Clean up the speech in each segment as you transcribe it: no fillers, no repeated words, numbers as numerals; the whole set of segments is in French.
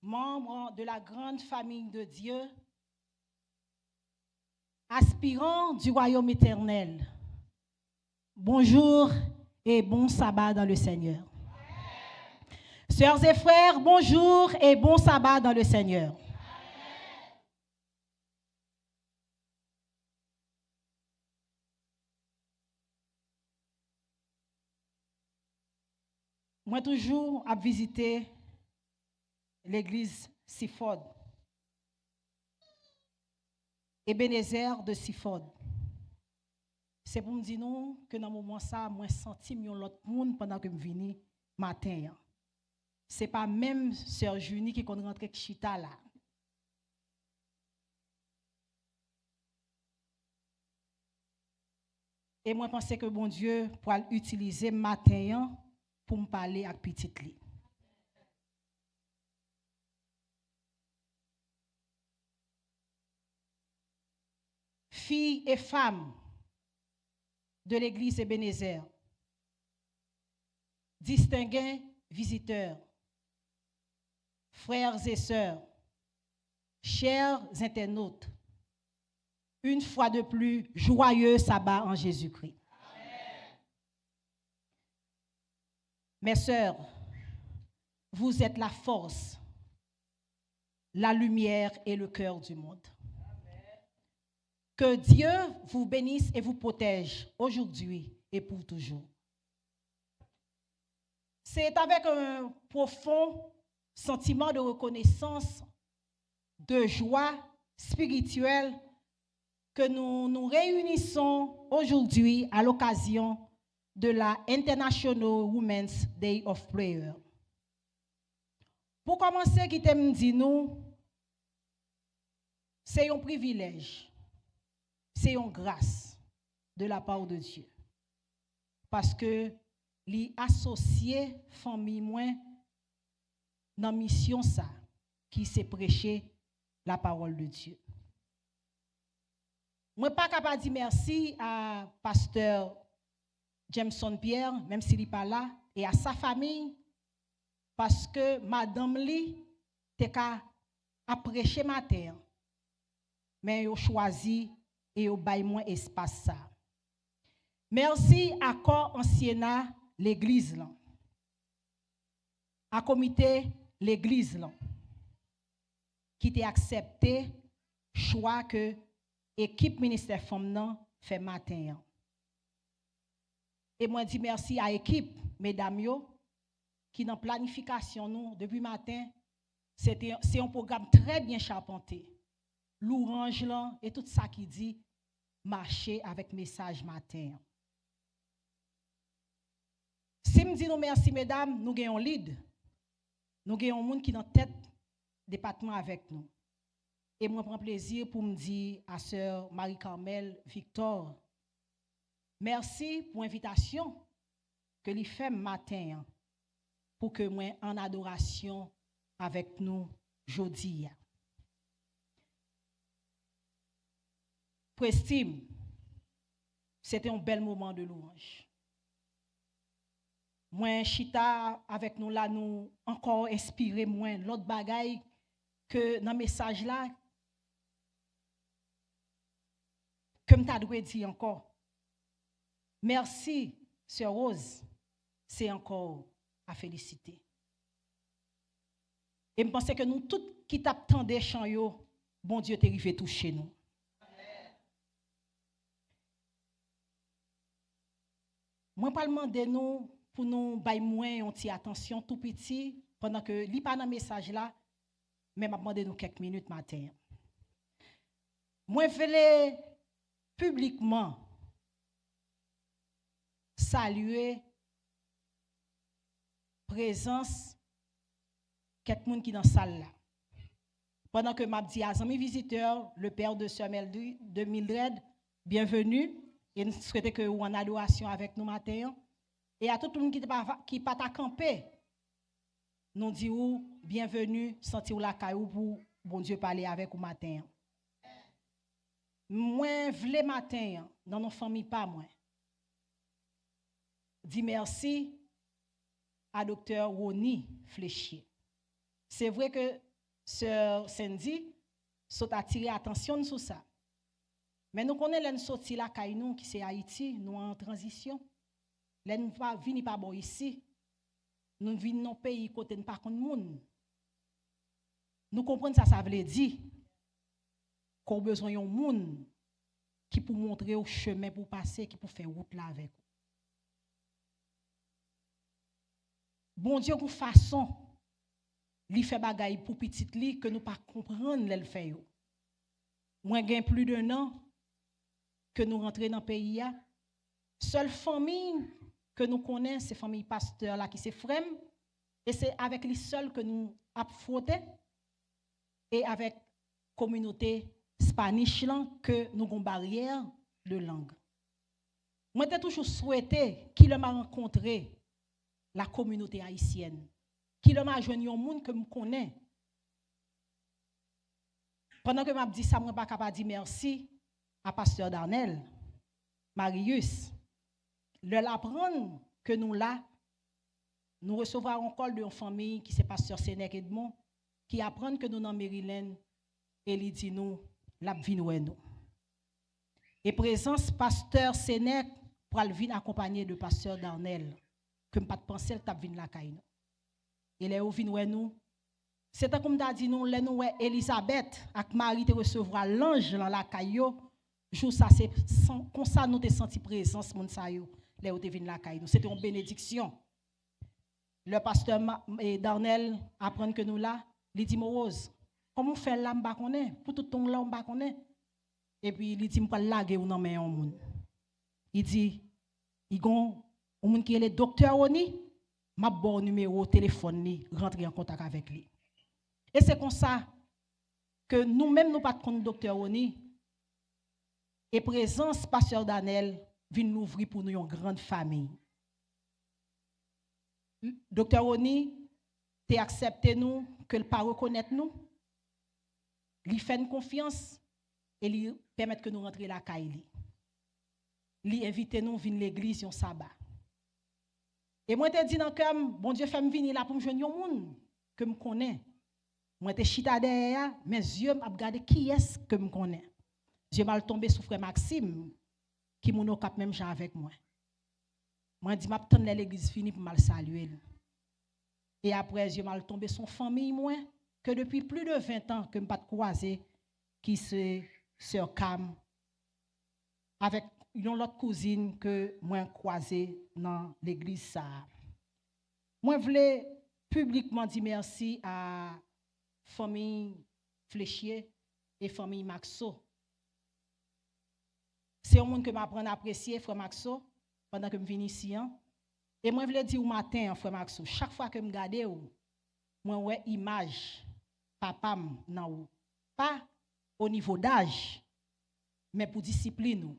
membres de la grande famille de Dieu, aspirants du royaume éternel. Bonjour et bon sabbat dans le Seigneur. Sœurs et frères, bonjour et bon sabbat dans le Seigneur. Moi toujours à visiter l'église Sifod, Ebenezer de Sifod. C'est pour me dire non que dans le moment ça, moi senti l'autre monde pendant que je viens matin. Ce n'est pas même sœur Junie qui est rentrée chita là. Et moi, je pense que bon Dieu pour utiliser matin pour me parler avec petite li. Filles et femmes de l'église Ebenezer, distingués visiteurs, frères et sœurs, chers internautes, une fois de plus, joyeux sabbat en Jésus-Christ. Mes sœurs, vous êtes la force, la lumière et le cœur du monde. Que Dieu vous bénisse et vous protège aujourd'hui et pour toujours. C'est avec un profond sentiment de reconnaissance, de joie spirituelle que nous nous réunissons aujourd'hui à l'occasion de la International Women's Day of Prayer. Pour commencer, qui t'aime dit nous, c'est un privilège, c'est une grâce de la part de Dieu. Parce que les associés famille moins dans la mission ça, qui s'est prêché la parole de Dieu. Je ne suis pas capable de dire merci à pasteur Jameson Pierre, même s'il n'est pas là, et à sa famille, parce que madame Li a prêché ma terre, mais il a choisi et il a baillé moins espace ça. Merci à corps ancienat l'église là, à comité l'église là, qui t'a accepté choix que équipe ministère femme fait matin. Et moi dis merci à l'équipe mesdames yo qui dans planification nous depuis matin, c'est un programme très bien charpenté. L'orange là et tout ça qui dit marcher avec message matin. Si me dit nous merci mesdames, nous gagnons lead. Nous gagnons monde qui dans tête département avec nous. Et moi, je prends plaisir pour me dire à sœur Marie-Carmel Victor, merci pour l'invitation que lui fait matin pour que moi en adoration avec nous aujourd'hui. Prestime, c'était un bel moment de louange. Moi, chita avec nous là, nous encore inspiré moins l'autre bagaille que dans le message là. Comme tu as dit encore, merci, Sœur Rose, c'est encore à féliciter. Et je pense que nous, tous qui t'attendons chant yo, bon Dieu t'est arrivé toucher nous. Moi, pas demander nous pour nous bailler moins on t'y attention tout petit pendant que li pas dans message là, mais m'a demandé nous quelques minutes matin. Moi, je veux publiquement saluer présence quelqu'un qui dans la salle là. Pendant que m'a dit à mes visiteurs, le père de Sœur de Mildred, bienvenue et nous souhaitons que vous en adoration avec nous matin. Et à tout le monde qui pas à camper, nous disons bienvenue, sentez-vous la caillou pour bon Dieu parler avec vous matin. Moi, vle matin, dans nos familles, pas moi. Dis merci à docteur Roni Fléchier. C'est vrai que Sœur Cindy, sont attiré attention sur ça. Mais nous connaissons l'en sorti la kay nous qui c'est Haïti, nous en transition. L'en pas vini pas bon ici. Nous vinn dans pays côté ne pas connait monde. Nous comprenons ça veut dire qu'on besoin d'un monde qui pour montrer au chemin pour passer, qui pour faire route là avec. Bon Dieu pour façon li fait bagaille pour petite li que nous pas comprendre l'elle fait yo. Moi gain plus d'un an que nous rentrer dans pays a. Seule famille que nous connaissons c'est famille pasteur là qui c'est frère et c'est avec lui seul que nous a frotté et avec communauté Spanish là que nous avons barrière de langue. Moi j'ai toujours souhaité qu'il m'a rencontré la communauté haïtienne, qu'il m'a joindre un monde que me connaît. Pendant que m'a dit ça, moi pas capable dire merci à pasteur Darnel, Marius. Le l'apprendre que nous là, nous recevrons encore de une famille qui c'est pasteur Sénèque Edmond qui apprend que nous dans Maryland et il dit nous la venir nous. Et présence pasteur Sénèque pour venir accompagné de pasteur Darnel que pas penser le t'a venir la caille nous. Et là où venir nous c'est comme t'a dit nous les nous Elisabeth avec Marie te recevoir l'ange dans la caille jour ça c'est comme ça nous te senti présence moun sa yo là où te venir la caille nous c'était une bénédiction. Le pasteur Darnel apprend que nous là il dit Rose comment faire là m'pa connaît pour tout ton là m'pa connaît et puis il dit m'pa laguer ou nan men on moun il dit il gon on moun qui est le docteur Oni m'a bon numéro téléphone ni rentrer en contact avec lui et c'est comme ça que nous même nous pas de docteur Oni et présence pasteur Daniel vient nous ouvrir pour nous une grande famille. Docteur Oni t'es accepté nous que le pas reconnaître nous lui fait une confiance et lui permettre que nous rentrions la caille lui invite nous venir l'église un sabbat et moi te dit dans cœur bon Dieu fait me venir là pour me joindre un monde que me connaît moi te chita derrière mes yeux m'a regarder qui est-ce que me connaît Dieu m'a tombé sur frère Maxime qui mon cap même gens avec moi dit m'a attendre l'église fini pour mal saluer et après Dieu m'a tombé son famille moi que depuis plus de 20 ans que me pas croiser qui c'est sœur Cam avec une autre cousine que moi croisé dans l'église ça. Moi voulais publiquement dire merci à famille Fléchier et famille Maxo. C'est un monde que m'apprend à apprécier frère Maxo pendant que je viens ici et moi voulais dire au matin frère Maxo chaque fois que me regarder moi ouais image papa nan pas au niveau d'âge mais pour discipline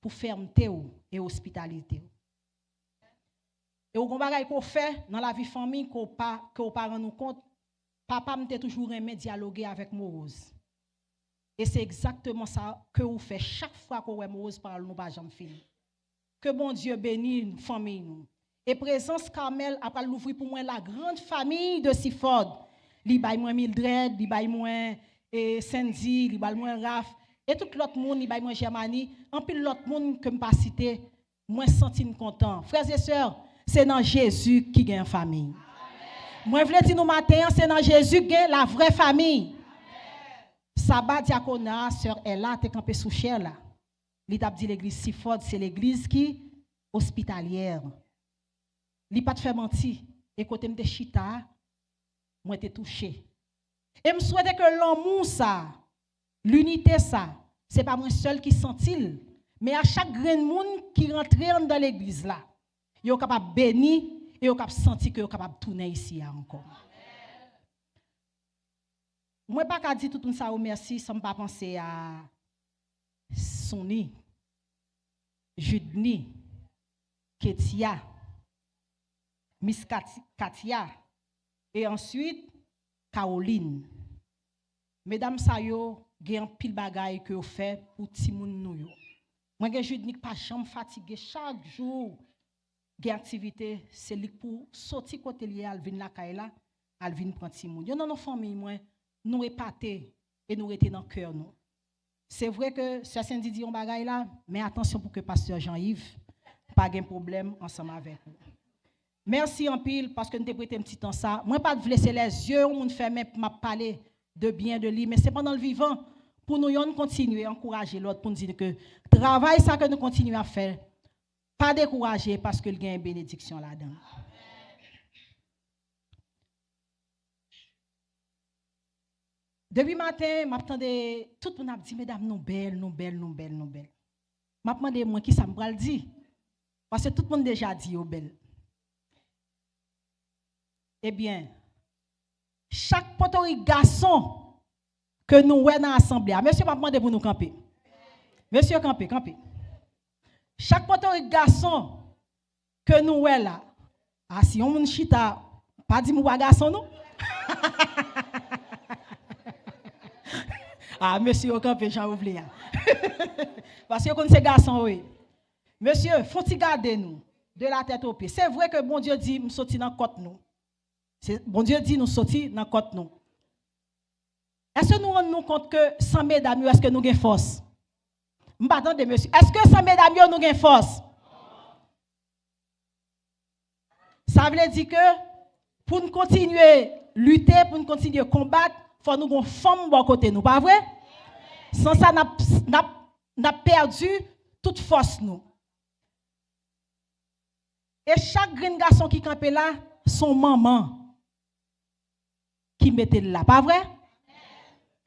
pour fermeté et hospitalité. Et au bagay qu'on fait dans la vie famille qu'on pas rend nous compte, papa m'était toujours aimé dialoguer avec Morose. Et c'est exactement ça que vous faites chaque fois que Morose parle nous pas jamais fini. Que bon Dieu bénisse famille nous. Et présence Carmel après l'ouvrir pour moi la grande famille de Siford. Li bay moi Mildred, li bay moi Sandy, li bay moi Raph. Et tout l'autre monde, il y a moi Germanie, en plus l'autre monde que me pas cité, moi senti content. Frères et sœurs, c'est dans Jésus qui gagne famille. Moi je voulais dire nous matin, c'est dans Jésus qui gagne la vraie famille. Amen. Sabbat diaconat, sœur Ella t'es campé sous chair là. Li t'a dit l'église Siford, c'est l'église qui hospitalière. Li pas te faire mentir. Et côté me chita, moi t'ai touché. Et me souhaite que l'amour ça l'unité ça, c'est pas moi seul qui sentit, mais à chaque grain de monde qui rentre dans l'église là, yo capable bénir et yo capable sentir que yo capable tourner ici encore. Moi pas qu'à dire tout ça merci sans pas penser à Sony, Judni, Ketia, Miss Katia et ensuite Caroline. Mesdames ça yo gen pile bagay que vous fait pour ti moun nou yo. Moi gen Judni pas jamais fatigué chaque jour. Gen activité c'est li pour sortir côté li al vinn la kay la, al vinn prend ti moun. Yo nan nos famille moi nous épater et nous rester dans le cœur. Nous. C'est vrai que Sœur Cindy dit on bagaille là, mais attention pour que Pasteur Jean-Yves pas de problème ensemble avec nous. Merci en pile parce que nous avons prêté un petit temps ça. Moi, pas de laisser les yeux, on ferme pour m'a parler de bien de lui, mais c'est pendant le vivant pour nous continuer à encourager l'autre pour nous dire que travail ça que nous continuons à faire, pas décourager parce que il y a une bénédiction là-dedans. Depuis matin, m'attendais tout le monde a dit mesdames nous belles, nous belles, nous belles, nous belles. M'a demandé moi qui ça me pral dit parce que tout le monde déjà dit aux belles. Eh bien, chaque potori garçon que nous voyons dans l'assemblée, monsieur m'a demandé pour nous camper. Monsieur camper, camper. Chaque potori garçon que nous voyons là, si on moun chita, pas dit moi garçon nous. Monsieur camper Jean oublié. Parce que comme ces garçons oui. Monsieur, faut-il garder nous de la tête aux pieds. C'est vrai que bon Dieu dit nous sortir dans côte nous. Bon Dieu dit nous sortir dans côte nous. Est-ce que nous rendons compte que sans mesdames, est-ce que nous avons force? M'attendez monsieur. Est-ce que sans mesdames, nous avons force? Ça veut dire que pour nous continuer à lutter, pour nous continuer à combattre, il faut nous avoir une femme de côté nous, pas vrai? Sans ça, nous avons perdu toute force nous. Et chaque grand garçon qui campait là, son maman qui mettait là, pas vrai?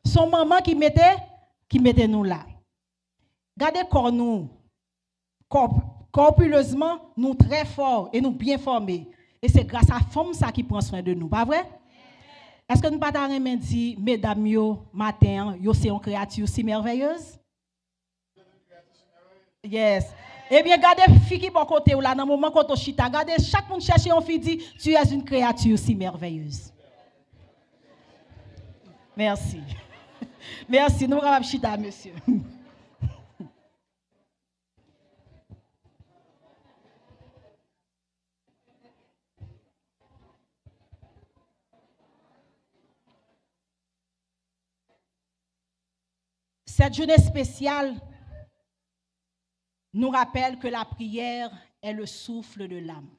Son maman qui mettait nous là. Gardez corps nous, corpuleusement, nous très forts et nous bien formés. Et c'est grâce à la femme ça qui prend soin de nous, pas vrai? Est-ce que nous ne pouvons pas dire, mesdames, yo, matin, yo c'est une créature si merveilleuse? Yes. Eh bien, gardez fille qui bon côté ou là, dans le moment quand on chita, gardez chaque monde cherche une fille dit, tu es une créature si merveilleuse. Merci. Merci, nous allons chita, monsieur. Cette journée spéciale nous rappelle que la prière est le souffle de l'âme.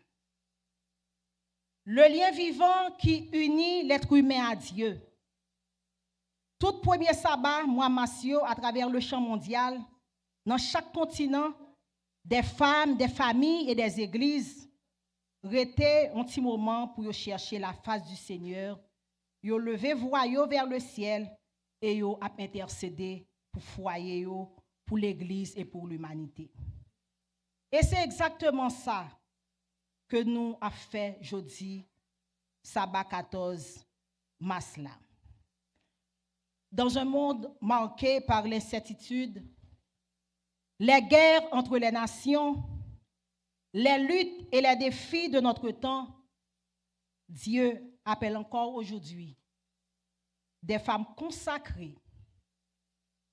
Le lien vivant qui unit l'être humain à Dieu. Tout premier sabbat, moi, Massio, à travers le champ mondial, dans chaque continent, des femmes, des familles et des églises restaient un petit moment pour chercher la face du Seigneur. Ils levé voix vers le ciel et ils ont intercédé pour foyer, pour l'Église et pour l'humanité. Et c'est exactement ça que nous avons fait jeudi, sabbat 14 mars là. Dans un monde marqué par l'incertitude, les guerres entre les nations, les luttes et les défis de notre temps, Dieu appelle encore aujourd'hui des femmes consacrées,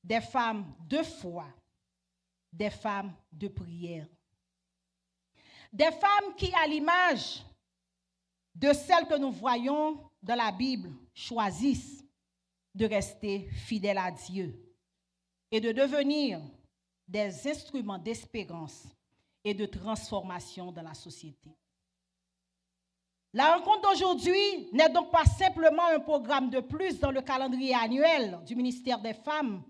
des femmes de foi, des femmes de prière. Des femmes qui, à l'image de celles que nous voyons dans la Bible, choisissent de rester fidèles à Dieu et de devenir des instruments d'espérance et de transformation dans la société. La rencontre d'aujourd'hui n'est donc pas simplement un programme de plus dans le calendrier annuel du ministère des Femmes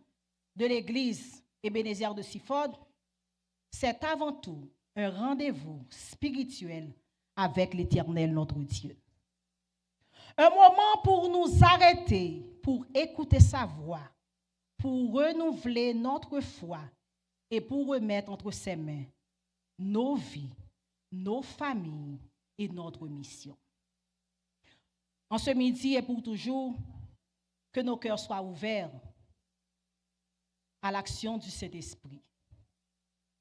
de l'Église Ebenezer de Sifod, c'est avant tout un rendez-vous spirituel avec l'Éternel notre Dieu. Un moment pour nous arrêter, pour écouter sa voix, pour renouveler notre foi et pour remettre entre ses mains nos vies, nos familles et notre mission. En ce midi et pour toujours, que nos cœurs soient ouverts à l'action du Saint-Esprit.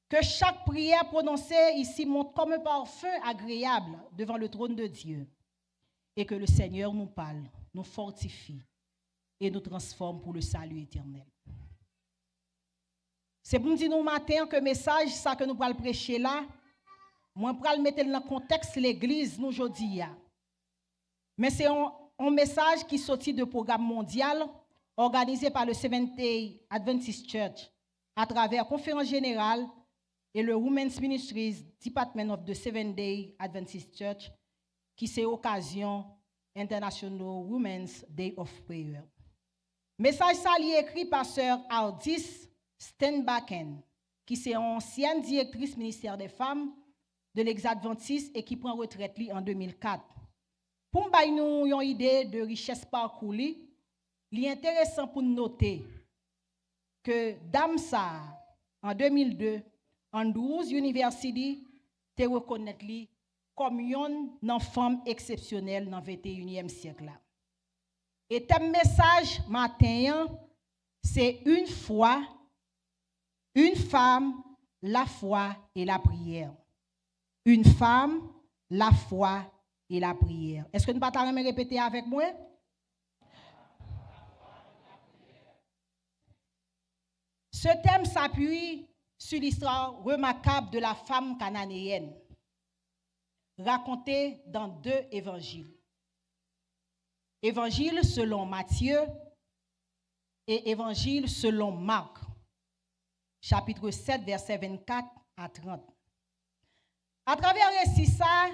Que chaque prière prononcée ici monte comme un parfum agréable devant le trône de Dieu. Et que le Seigneur nous parle, nous fortifie et nous transforme pour le salut éternel. C'est pour nous dire nous matin que le message ça que nous allons prêcher là, moi pour le mettre dans le contexte l'église nous aujourd'hui. Mais c'est un un message qui sortit de programme mondial organisé par le Seventh-day Adventist Church à travers conférence générale et le Women's Ministries Department of the Seventh-day Adventist Church, qui c'est occasion International Women's Day of Prayer. Message ça est écrit par sœur Aldis Stenbacken, qui c'est ancienne directrice ministère des femmes de l'Église adventiste et qui prend retraite en 2004. Pour nous une idée de richesse parcours, il est intéressant pour nous noter que Damsa, en 2002, Andrews University, te reconnaît comme une femme exceptionnelle dans le 21e siècle. Et ton message matin, c'est une foi, une femme, la foi et la prière. Une femme, la foi et la prière. Est-ce que nous ne pouvons pas répéter avec moi? Ce thème s'appuie sur l'histoire remarquable de la femme cananéenne, racontée dans 2 évangiles. Évangile selon Matthieu et évangile selon Marc, chapitre 7, versets 24 à 30. À travers récit ça,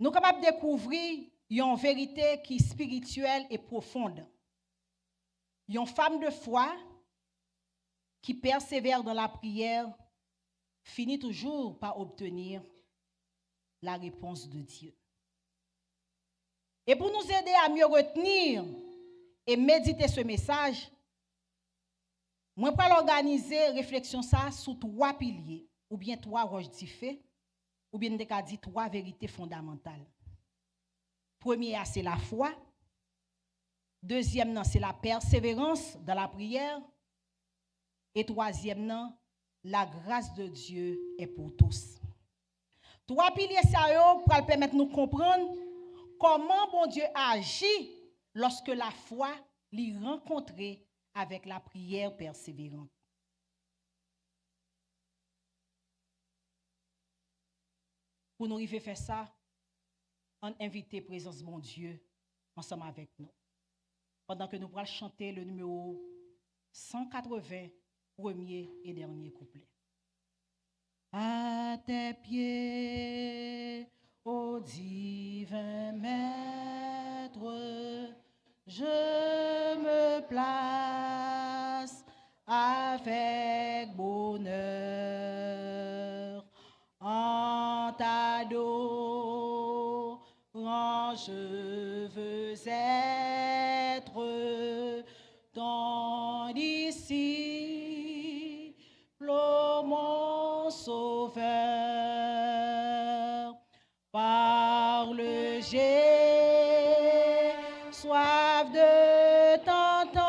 nous sommes capables de découvrir une vérité qui est spirituelle et profonde. Une femme de foi qui persévère dans la prière finit toujours par obtenir la réponse de Dieu. Et pour nous aider à mieux retenir et méditer ce message, moi, je vais organiser réflexion ça sous 3 piliers, ou bien 3 roches diffées, ou bien on dit 3 vérités fondamentales. Premier, c'est la foi. Deuxième, c'est la persévérance dans la prière. Et troisième, la grâce de Dieu est pour tous. 3 piliers sérieux pour permettre de nous comprendre comment bon Dieu agit lorsque la foi l'y rencontre avec la prière persévérante. Pour nous arriver à faire ça, on invite la présence de mon Dieu ensemble avec nous. Pendant que nous allons chanter le numéro 180, premier et dernier couplet. À tes pieds, ô divin Maître, je me place avec bonheur en t'adorant, je veux être ton disciple, mon sauveur. Parle, j'ai soif de t'entendre.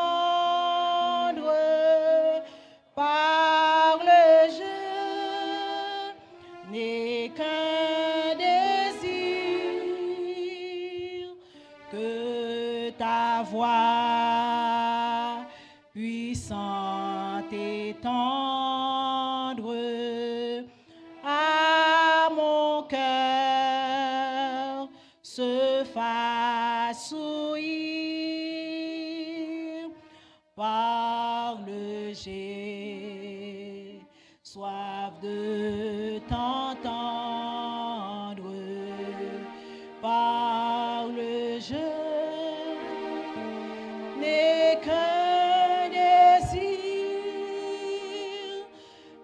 Parle, je n'ai qu'un désir, que ta voix puissante et tendre à mon cœur se fasse ouïr. Parle, j'ai soif de t'entendre. Parle, je n'ai qu'un désir,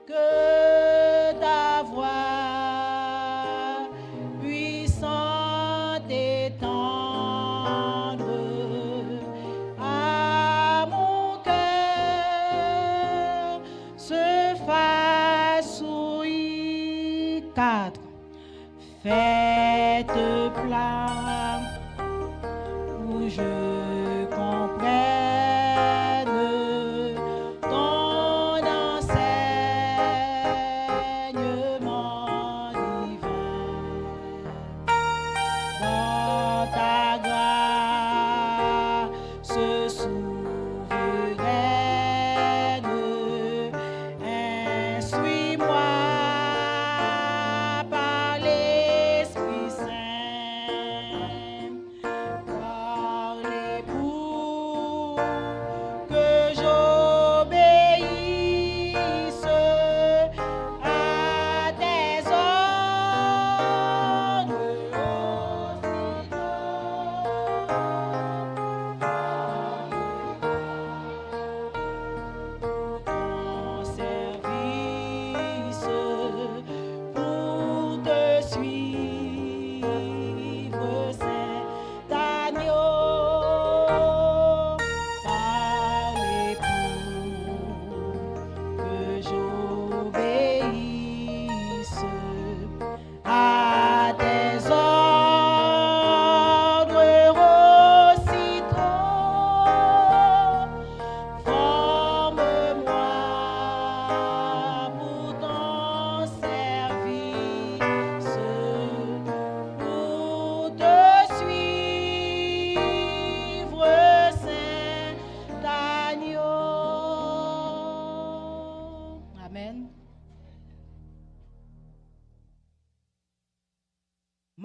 que ta voix puissante et tendre à mon cœur se fasse ouïr. 4. Faites plat où je comprenne ton enseignement divin. Dans ta grâce souveraine, instruis-moi par l'Esprit Saint.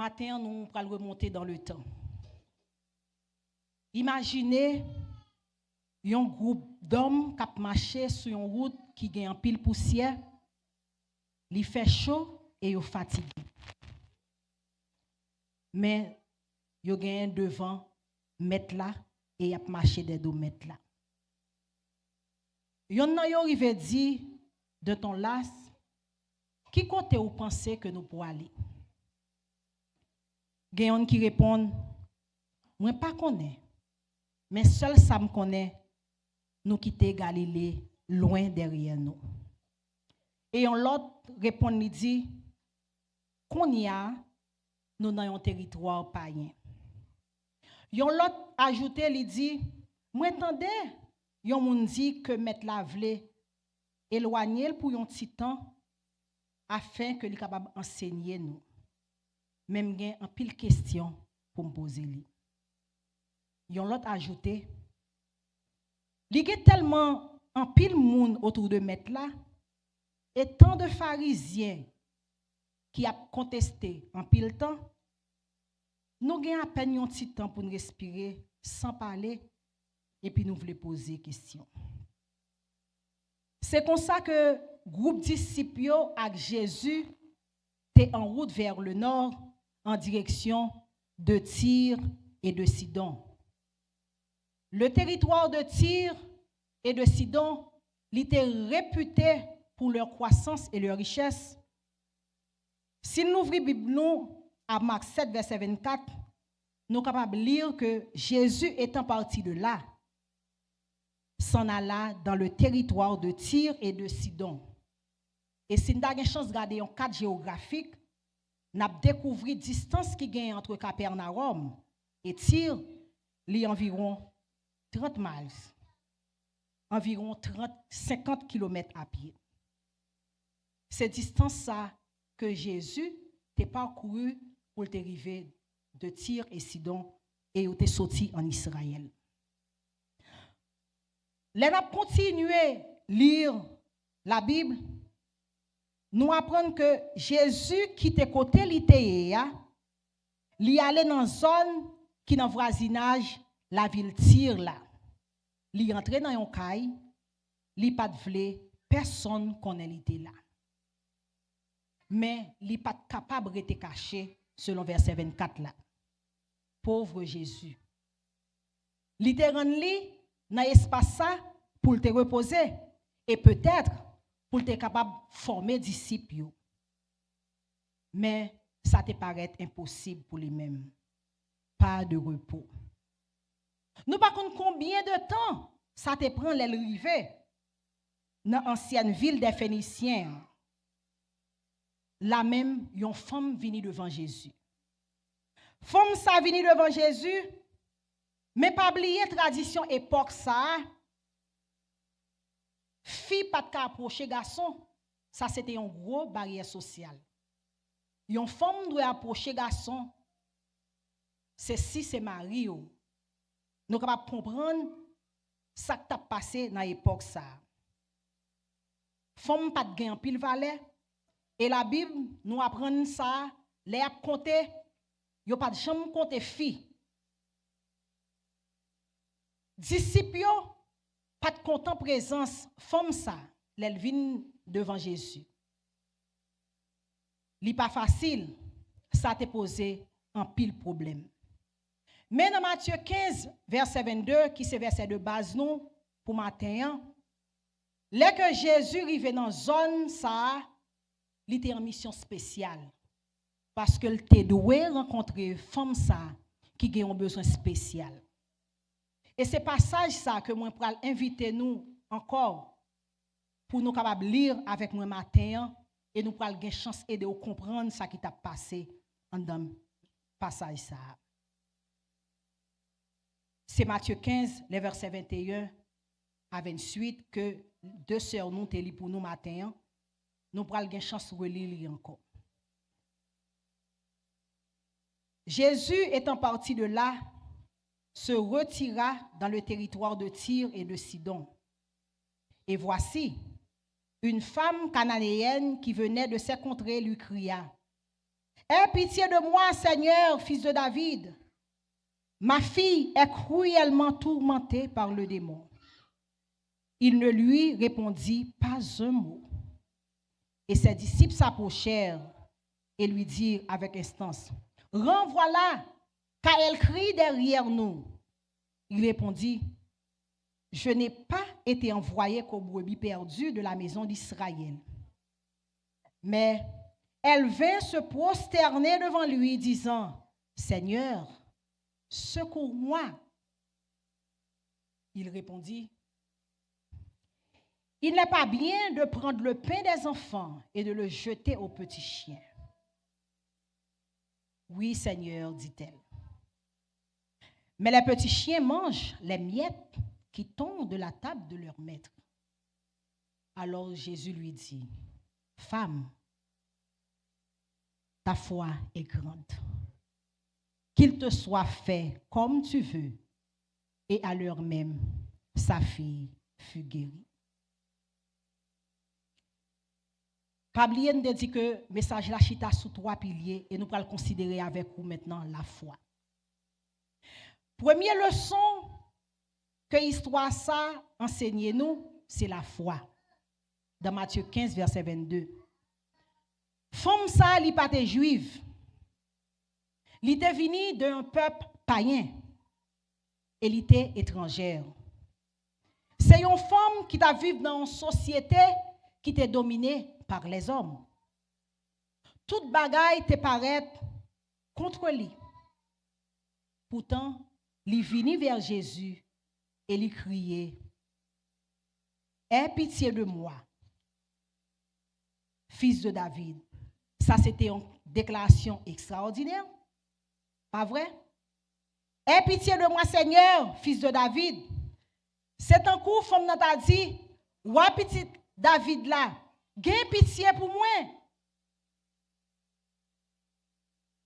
matin, nous allons remonter dans le temps. Imaginez un groupe d'hommes qui marché sur une route qui a un pile poussière, il fait chaud et ils fatigué. Mais ils ont devant mettre là et ils ont marché des deux mètres là. Yon nan yo rive dit de ton las, qui côté ou pensez que nous pourrons aller? Gen qui répond, moi pas connais, mais seul ça me connaît, nous quitter Galilée loin derrière nous. Et on l'autre répond, il dit, qu'on y a, nous dans un territoire païen. Yon l'autre ajoute, il dit, moi entendez, yon moun dit que mettre la vle éloigner pour un petit temps afin que li capable enseigner nous. Même gen en pile question pour me poser li. Yon l'autre ajouté, li gen tellement en pile moun autour de mettre là et tant de pharisiens qui a contesté en pile temps, nous gen à peine un petit temps pour nous respirer sans parler et puis nous voulons poser question. C'est comme ça que groupe disciples avec Jésus était en route vers le nord en direction de Tyr et de Sidon. Le territoire de Tyr et de Sidon était réputé pour leur croissance et leur richesse. Si nous ouvrons la Bible nous, à Marc 7, verset 24, nous sommes capables de lire que Jésus étant parti de là, s'en alla dans le territoire de Tyr et de Sidon. Et si nous avons une chance de regarder un cadre géographique, nous avons découvert la distance qui gagne entre Capernaum et Tyr, il y a environ 30 miles, environ 50 km à pied. C'est distance ça que Jésus a parcouru pour arriver de Tyr et Sidon et il est sorti en Israël. Là, nous continué à lire la Bible. Nous apprenons que Jésus qui était côté l'Itéa, il allait dans une zone qui est dans le voisinage la ville Tyr là. Il entré dans un caille, il pas de personne connaît l'ité là. Mais il pas capable de rester caché selon verset 24 là. Pauvre Jésus. Il était rendu dans l'espace ça pour te reposer et peut-être pour te capable de former disciples. Mais ça te paraît impossible pour lui-même. Pas de repos. Nous par contre combien de temps ça te prend l'arrivée dans l'ancienne ville des Phéniciens. Là même, une femme venue devant Jésus. Femme ça venue devant Jésus, mais pas oublier tradition époque ça. Fille pas de approcher garçon, ça c'était une grosse barrière sociale. Une femme doit approcher garçon, c'est si c'est mari. Nous capable comprendre ça qui t'a passé dans l'époque ça. Femme pas de gain pile valet et la Bible nous apprend ça, les a compter, yo pas de jamais compter fille. Disciples pas de content présence femme ça, elle vient devant Jésus. Li pas facile, ça te posé un pile problème. Mais dans Matthieu 15 verset 22 qui c'est verset de base nous pour matin, là que Jésus arrive dans zone ça, il était en mission spéciale parce que il était doué rencontrer femme ça qui a un besoin spécial. Et c'est passage ça que moi pour inviter nous encore pour nous capables lire avec moi matin et nous pour avoir chance aider à comprendre ça qui t'a passé en dans passage ça. C'est Matthieu 15 les versets 21 à 28 que deux sœurs nous te lit pour nous matin. Nous pour avoir chance de relire encore. Jésus étant parti de là se retira dans le territoire de Tyr et de Sidon. Et voici, une femme cananéenne qui venait de ces contrées lui cria, Aie pitié de moi, Seigneur, fils de David. Ma fille est cruellement tourmentée par le démon. Il ne lui répondit pas un mot. Et ses disciples s'approchèrent et lui dirent avec instance, « Renvoie-la, car elle crie derrière nous. » Il répondit, « Je n'ai pas été envoyé comme brebis perdue de la maison d'Israël. » Mais elle vint se prosterner devant lui, disant, « Seigneur, secours-moi. » Il répondit, « Il n'est pas bien de prendre le pain des enfants et de le jeter aux petits chiens. » « Oui, Seigneur, dit-elle. Mais les petits chiens mangent les miettes qui tombent de la table de leur maître. » Alors Jésus lui dit, « Femme, ta foi est grande. Qu'il te soit fait comme tu veux. » Et à l'heure même, sa fille fut guérie. Pablier nous dit que le message la chita sous 3 piliers et nous allons le considérer avec vous maintenant la foi. Première leçon que l'histoire ça enseigne nous, c'est la foi. Dans Matthieu 15, verset 22. Femme ça, li pas juive. Li était venu d'un peuple païen. Et li était étrangère. C'est une femme qui t'a vivre dans une société qui était dominée par les hommes. Toute bagaille te paraît contre lui. Pourtant, il vini vers Jésus et lui criait, « Aie pitié de moi, fils de David. » Ça, c'était une déclaration extraordinaire. Pas vrai? « Aie pitié de moi, Seigneur, fils de David. » C'est un coup, femme n'a dit, « Ouah, petit David là, gain pitié pour moi. »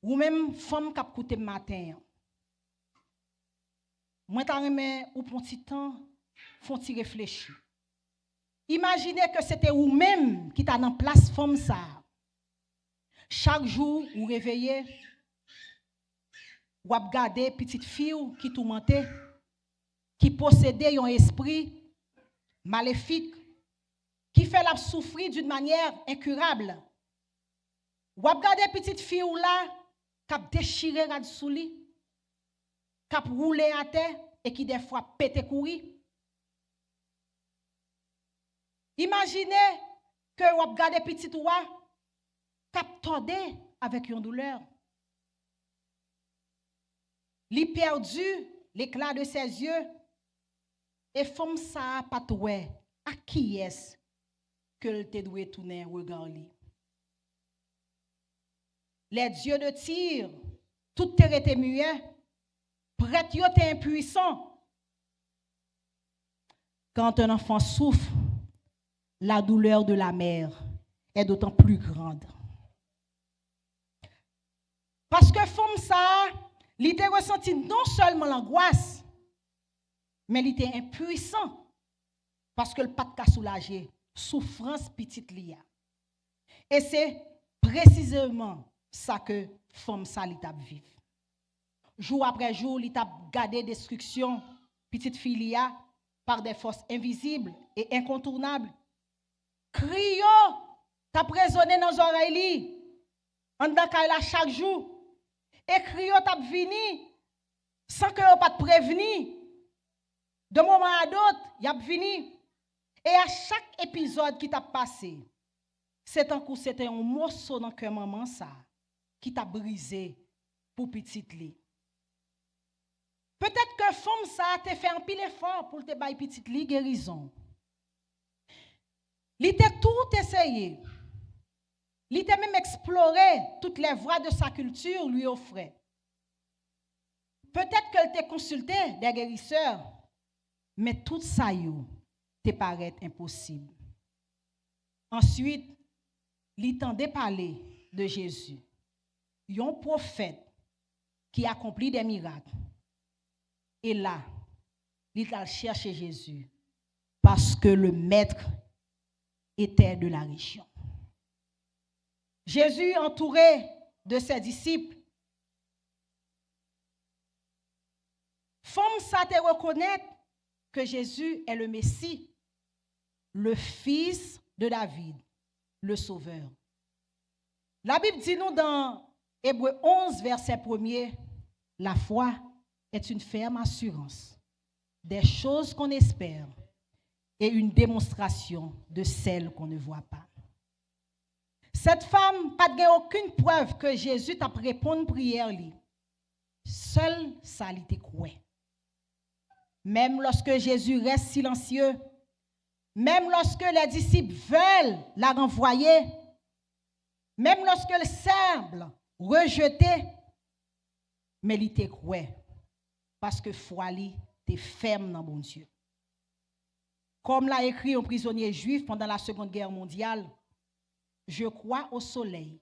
Ou même femme qui a écouté le matin. Moi, je remets ou pour un petit temps, font réfléchir. Imaginez que c'était vous-même qui t'a dans place femme ça. Chaque jour, vous réveillez, vous regardez petite fille qui tourmentait, qui possédait un esprit maléfique, qui fait la souffrir d'une manière incurable. Vous regardez petite fille là, qui a déchiré la souli, qui a roulé à terre et qui des fois pète courir. Imaginez que vous regardez petite oua, qui a tordé avec une douleur. Li perdu l'éclat de ses yeux et femme ça pas toué à qui est-ce que te doit tourner regard li. Les dieux de Tyr, tout terre était muet, prêtre yo était impuissant. Quand un enfant souffre, la douleur de la mère est d'autant plus grande. Parce que femme ça, il était ressenti non seulement l'angoisse, mais il était impuissant parce que le pas de soulager souffrance petite lia. Et c'est précisément ça que femme ça li t'a vivre. Jour après jour, il t'a gardé destruction petite fille lia par des forces invisibles et incontournables. Crio t'a résonné dans les oreilles en dedans la chaque jour. Et crio t'a vini sans que vous pas te prévenir. De moment à d'autre, y a vini. Et à chaque épisode qui t'a passé, c'était un morceau dans que maman ça qui t'a brisé pour petite li. Peut-être que femme ça t'a fait un pile effort pour te bailler petite li guérison. Il t'a tout essayé. Il t'a même exploré toutes les voies de sa culture lui offrait. Peut-être qu'elle t'a consulté des guérisseurs, mais tout ça te paraît impossible. Ensuite, il tendait parler de Jésus, un prophète qui accomplit des miracles. Et là, il a cherché Jésus parce que le maître était de la région. Jésus, entouré de ses disciples, femme ça te reconnaître que Jésus est le Messie, le fils de David, le Sauveur. La Bible dit nous dans Hébreux 11, verset 1er, la foi est une ferme assurance des choses qu'on espère et une démonstration de celles qu'on ne voit pas. Cette femme n'a pas aucune preuve que Jésus t'a répondu prière. Seul ça lui croit. Même lorsque Jésus reste silencieux, même lorsque les disciples veulent la renvoyer, même lorsqu'elle semble rejetée, mais il te croit parce que foi li t'es ferme dans bon Dieu. Comme l'a écrit un prisonnier juif pendant la Seconde Guerre mondiale, je crois au soleil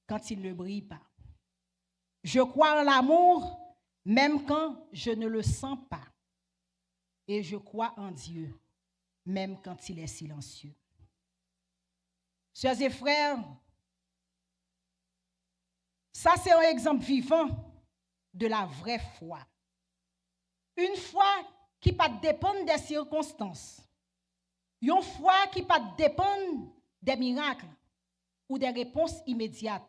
quand il ne brille pas. Je crois en l'amour même quand je ne le sens pas. Et je crois en Dieu même quand il est silencieux. Sœurs et frères, ça c'est un exemple vivant de la vraie foi. Une foi qui ne dépend pas des circonstances. Une foi qui ne dépend pas des miracles ou des réponses immédiates.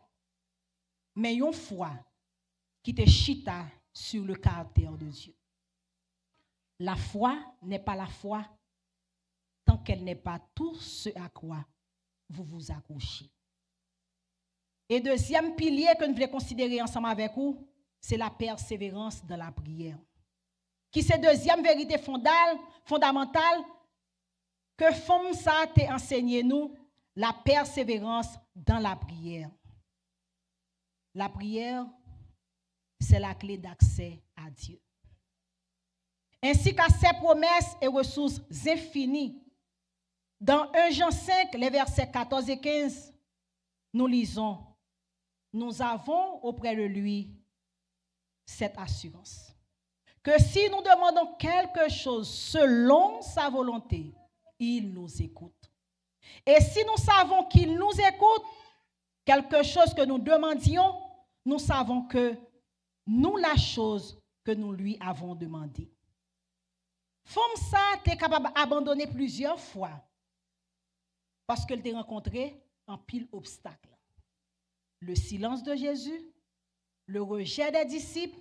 Mais une foi qui te chita sur le caractère de Dieu. La foi n'est pas la foi tant qu'elle n'est pas tout ce à quoi vous vous accrochez. Et deuxième pilier que nous voulons considérer ensemble avec vous, c'est la persévérance dans la prière. Qui c'est deuxième vérité fondamentale que femme ça t'a enseigné nous, la persévérance dans la prière. La prière, c'est la clé d'accès à Dieu. Ainsi qu'à ses promesses et ressources infinies. Dans 1 Jean 5, les versets 14 et 15, nous lisons, nous avons auprès de lui cette assurance, que si nous demandons quelque chose selon sa volonté, il nous écoute. Et si nous savons qu'il nous écoute, quelque chose que nous demandions, nous savons que nous la chose que nous lui avons demandé. Femme ça, tu es capable d'abandonner plusieurs fois parce qu'elle t'a rencontré en pile obstacle. Le silence de Jésus, le rejet des disciples,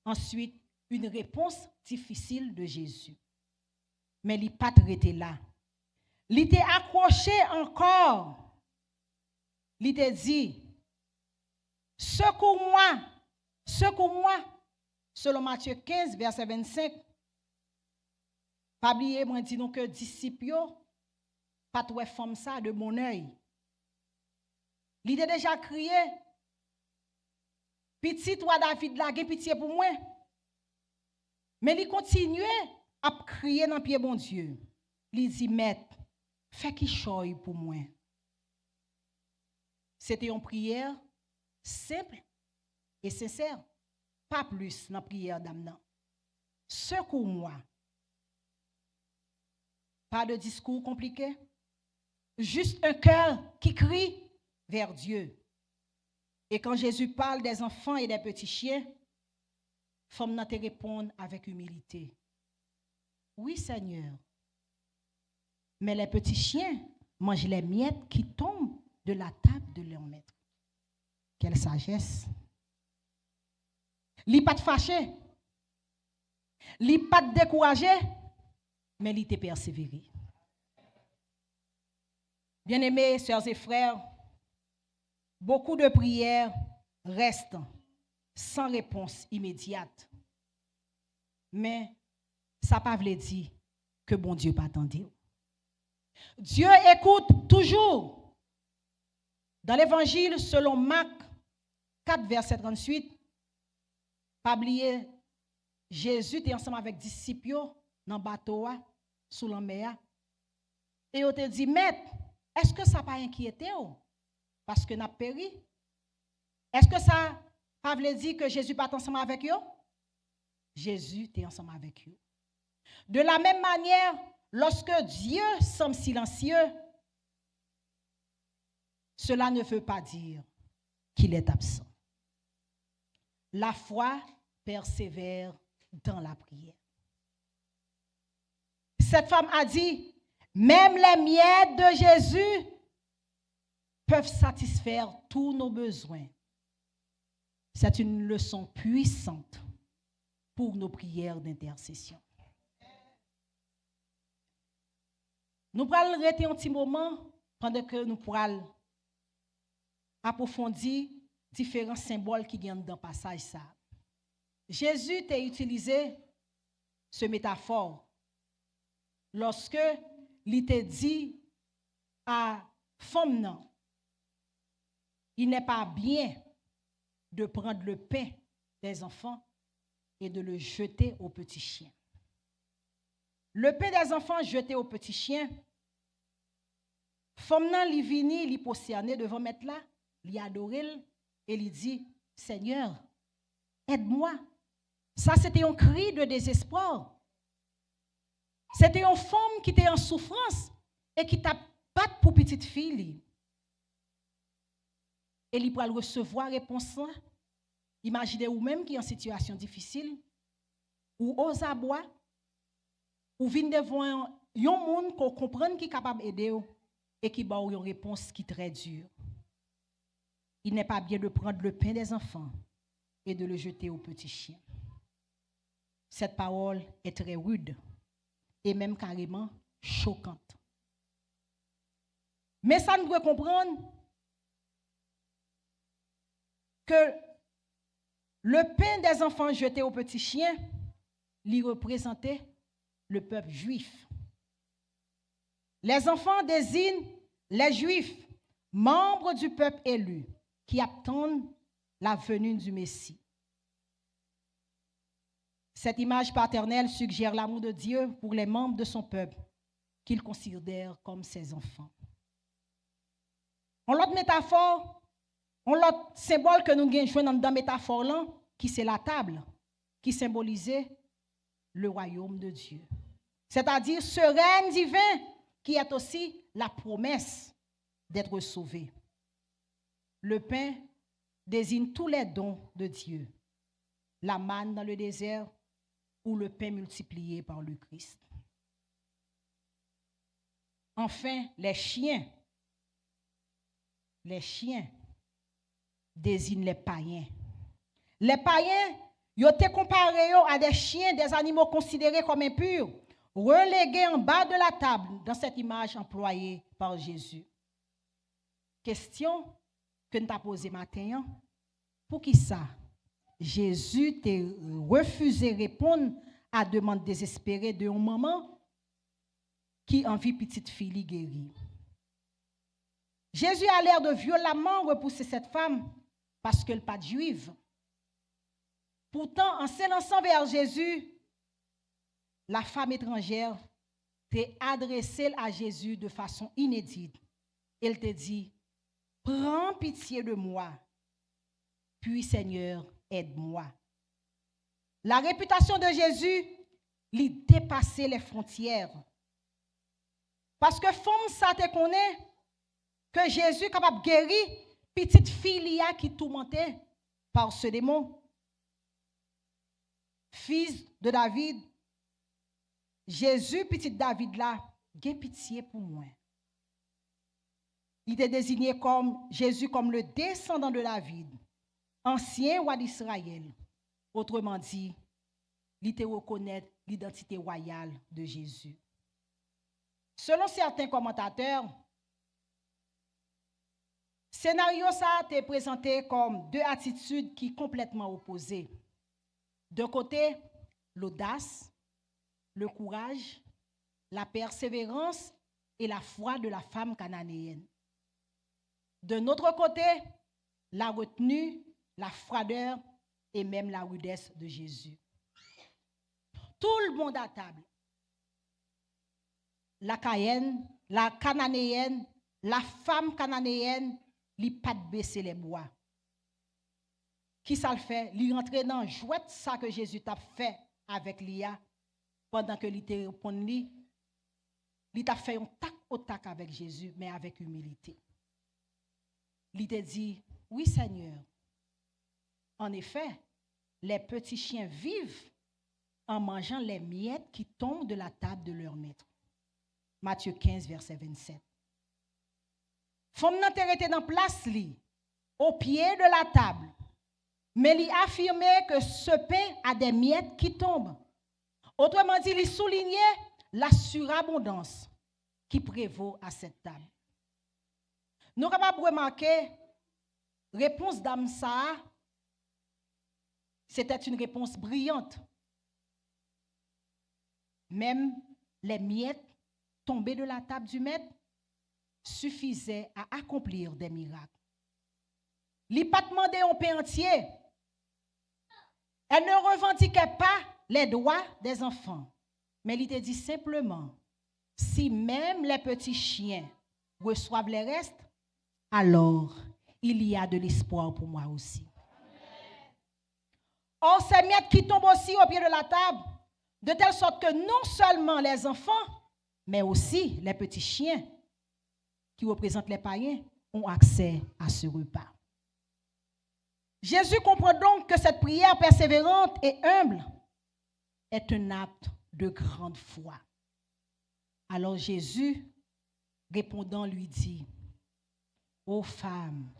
ensuite une réponse difficile de Jésus. Mais il n'a pas été là. Il était accroché encore. Il t'a dit, secours-moi, secours-moi. Selon Matthieu 15, verset 25. Pas oublier, moi dis nous que disciples, pas toi femme ça de mon œil. Il a déjà crié, petit toi David, la pitié pour moi. Mais il continuait à crier dans le pied bon Dieu. Il dit, maître, fais qu'il choye pour moi. C'était une prière simple et sincère. Pas plus dans la prière d'Amnan. Secours-moi. Pas de discours compliqué. Juste un cœur qui crie vers Dieu. Et quand Jésus parle des enfants et des petits chiens, femme n'a te répondre avec humilité. Oui, Seigneur. Mais les petits chiens mangent les miettes qui tombent de la table de leur maître. Quelle sagesse. Il n'est pas fâché. Il n'est pas découragé. Mais il était persévéré. Bien-aimés, sœurs et frères, beaucoup de prières restent sans réponse immédiate. Mais ça ne veut pas dire que bon Dieu pas attendu. Dieu écoute toujours. Dans l'évangile selon Marc 4, verset 38, pas oublier, Jésus était ensemble avec des disciples dans le bateau, sous la mer. Et il te dit, maître, est-ce que ça n'a pas inquiété? Parce que n'a péri? Est-ce que ça pas veut dire que Jésus pas ensemble avec eux? Jésus était ensemble avec eux. De la même manière, lorsque Dieu semble silencieux, cela ne veut pas dire qu'il est absent. La foi persévère dans la prière. Cette femme a dit, même les miettes de Jésus peuvent satisfaire tous nos besoins. C'est une leçon puissante pour nos prières d'intercession. Nous allons arrêter un petit moment pendant que nous pourrons approfondir différents symboles qui viennent dans le passage. Ça. Jésus a utilisé ce métaphore lorsque il t'a dit à femme non, il n'est pas bien de prendre le pain des enfants et de le jeter aux petits chiens. Le pain des enfants jeté aux petits chiens, femme nan li vini, li positionné devant mettre là, li adoré et li dit Seigneur, aide-moi. Ça c'était un cri de désespoir. C'était une femme qui était en souffrance et qui t'a pas pour petite fille. Et il pourra recevoir réponse. Imaginez vous-même qui est en situation difficile, ou aux abois, ou vient devant un monde qu'on comprend qui est capable d'aider et qui a une réponse qui est très dure. Il n'est pas bien de prendre le pain des enfants et de le jeter aux petits chiens. Cette parole est très rude et même carrément choquante. Mais ça nous doit comprendre que le pain des enfants jeté aux petits chiens lui représentait le peuple juif. Les enfants désignent les juifs, membres du peuple élu, qui attendent la venue du Messie. Cette image paternelle suggère l'amour de Dieu pour les membres de son peuple, qu'il considère comme ses enfants. En l'autre métaphore, on l'autre symbole que nous jouons dans la métaphore là, qui c'est la table, qui symbolisait le royaume de Dieu. C'est-à-dire ce règne divin qui est aussi la promesse d'être sauvé. Le pain désigne tous les dons de Dieu. La manne dans le désert ou le pain multiplié par le Christ. Enfin, les chiens désignent les païens. Les païens, ils ont été comparés à des chiens, des animaux considérés comme impurs, relégués en bas de la table dans cette image employée par Jésus. Question que nous avons posée matin, pour qui ça? Jésus t'a refusé de répondre à la demande désespérée de un maman qui envie petite fille guérie. Jésus a l'air de violemment repousser cette femme parce qu'elle n'est pas juive. Pourtant, en s'élançant vers Jésus, la femme étrangère t'a adressé à Jésus de façon inédite. Elle te dit, prends pitié de moi, puis Seigneur, aide-moi. La réputation de Jésus lui dépassait les frontières. Parce que femme ça te connaît que Jésus est capable de guérir petite fille qui tourmentait par ce démon. Fils de David, Jésus, petit David là, j'ai pitié pour moi. Il est désigné comme Jésus comme le descendant de David, ancien roi d'Israël. Autrement dit, il te reconnaît l'identité royale de Jésus. Selon certains commentateurs, scénario ça a été présenté comme deux attitudes qui sont complètement opposées. D'un côté, l'audace, le courage, la persévérance et la foi de la femme cananéenne. D'un autre côté, la retenue, la froideur et même la rudesse de Jésus. Tout le monde à table. La cananéenne, la femme cananéenne, li pas de baisser les bois. Qui ça le fait? Li rentre dans jouette ça que Jésus t'a fait avec Lia pendant que li te répond li t'a fait un tac au tac avec Jésus mais avec humilité. Li te dit Oui, Seigneur. En effet, les petits chiens vivent en mangeant les miettes qui tombent de la table de leur maître. Matthieu 15, verset 27. Femme nan te rete dans place li, au pied de la table, mais il affirmait que ce pain a des miettes qui tombent. Autrement dit, il soulignait la surabondance qui prévaut à cette table. Nous sommes capables de remarquer, réponse d'Amsa, c'était une réponse brillante. Même les miettes tombées de la table du maître suffisaient à accomplir des miracles. Il n'a pas demandé un pain entier. Elle ne revendiquait pas les droits des enfants. Mais il te dit simplement, si même les petits chiens reçoivent les restes, alors il y a de l'espoir pour moi aussi. Or, ces miettes qui tombent aussi au pied de la table, de telle sorte que non seulement les enfants, mais aussi les petits chiens qui représentent les païens ont accès à ce repas. Jésus comprend donc que cette prière persévérante et humble est un acte de grande foi. Alors Jésus, répondant, lui dit, « Ô femme,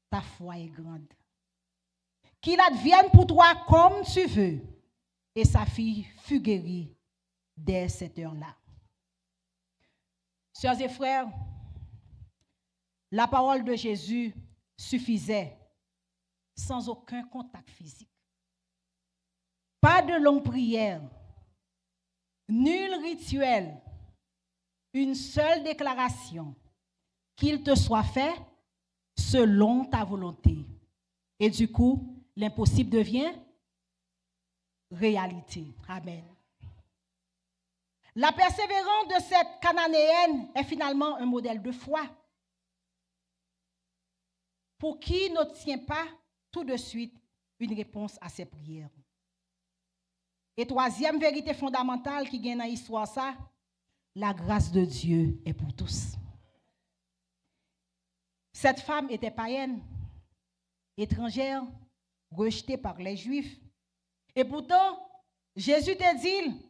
ta foi est grande. Qu'il advienne pour toi comme tu veux. » Et sa fille fut guérie dès cette heure-là. Sœurs et frères, la parole de Jésus suffisait sans aucun contact physique. Pas de longue prière, nul rituel, une seule déclaration, qu'il te soit fait selon ta volonté. Et du coup, l'impossible devient réalité. Amen. La persévérance de cette Cananéenne est finalement un modèle de foi pour qui n'obtient pas tout de suite une réponse à ses prières. Et troisième vérité fondamentale qui gagne dans l'histoire, ça, la grâce de Dieu est pour tous. Cette femme était païenne, étrangère, rejetée par les Juifs. Et pourtant, Jésus te dit,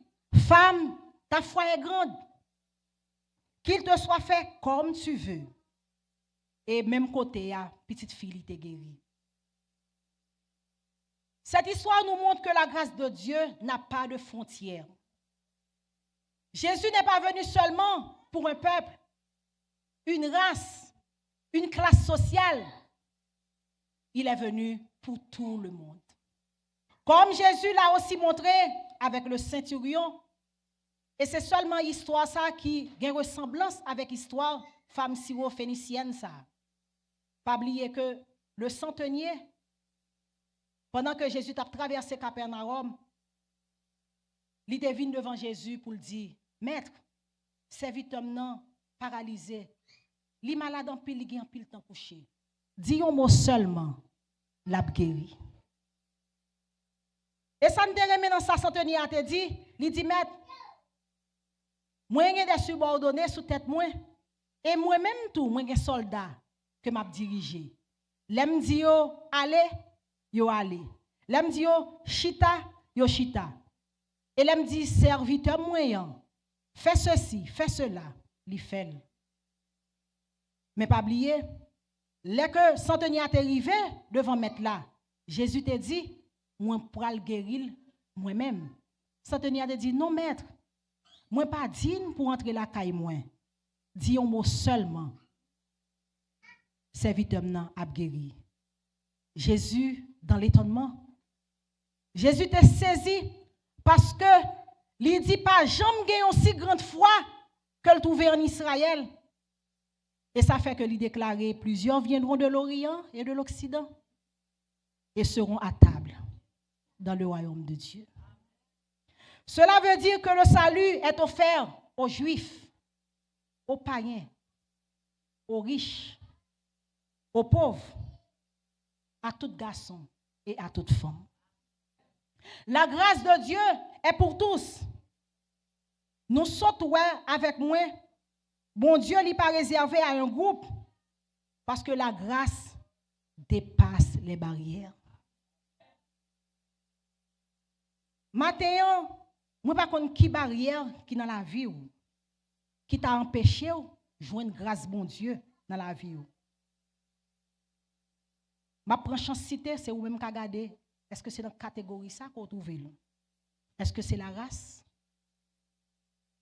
femme, ta foi est grande, qu'il te soit fait comme tu veux. Et même côté, petite fille t'est guérie. Cette histoire nous montre que la grâce de Dieu n'a pas de frontières. Jésus n'est pas venu seulement pour un peuple, une race, une classe sociale. Il est venu pour tout le monde. Comme Jésus l'a aussi montré avec le centurion, et c'est seulement l'histoire ça qui a une ressemblance avec l'histoire femme syro-phénicienne ça. Pas oublier que le centenier, pendant que Jésus a traversé Capernaum, il devine devant Jésus pour le dire, Maître, serviteur non paralysé, li malade en pile, li en pile temps couché. Dis un mot seulement, l'a guéri. Et ça ne te remet dans sa centenier a te dit, il dit Maître, moi j'ai des subordonnés sous tête moi et moi même tout, moi j'ai soldat que m'a dirigé. L'aime dit yo allez, yo allez. L'aime dit yo chita, yo chita. Et l'aime dit serviteur moyen, fais ceci, fais cela, li fait. Mais pas oublier, les que centenier est arrivé devant maître là, Jésus te dit, moi pour le guérir moi-même. Centenier te dit non maître, moi pas digne pour entrer la caille moi. Dis un mot seulement. Serviteur nan a guéri. Jésus dans l'étonnement. Jésus te saisi parce que il dit pas jamais gagne aussi grande foi que le trouvé en Israël. Et ça fait que lui déclarait plusieurs viendront de l'Orient et de l'Occident et seront à table dans le royaume de Dieu. Cela veut dire que le salut est offert aux Juifs, aux païens, aux riches, aux pauvres, à tout garçon et à toute femme. La grâce de Dieu est pour tous. Nous sautons avec moi. Bon Dieu n'est pas réservé à un groupe parce que la grâce dépasse les barrières. Matin, moi pas connais qui barrière qui dans la vie ou qui t'a empêché ou joindre grâce bon Dieu dans la vie ou. Ma prend chance citer c'est ou même qu'à garder est-ce que c'est dans catégorie ça qu'on trouve là? Est-ce que c'est la race?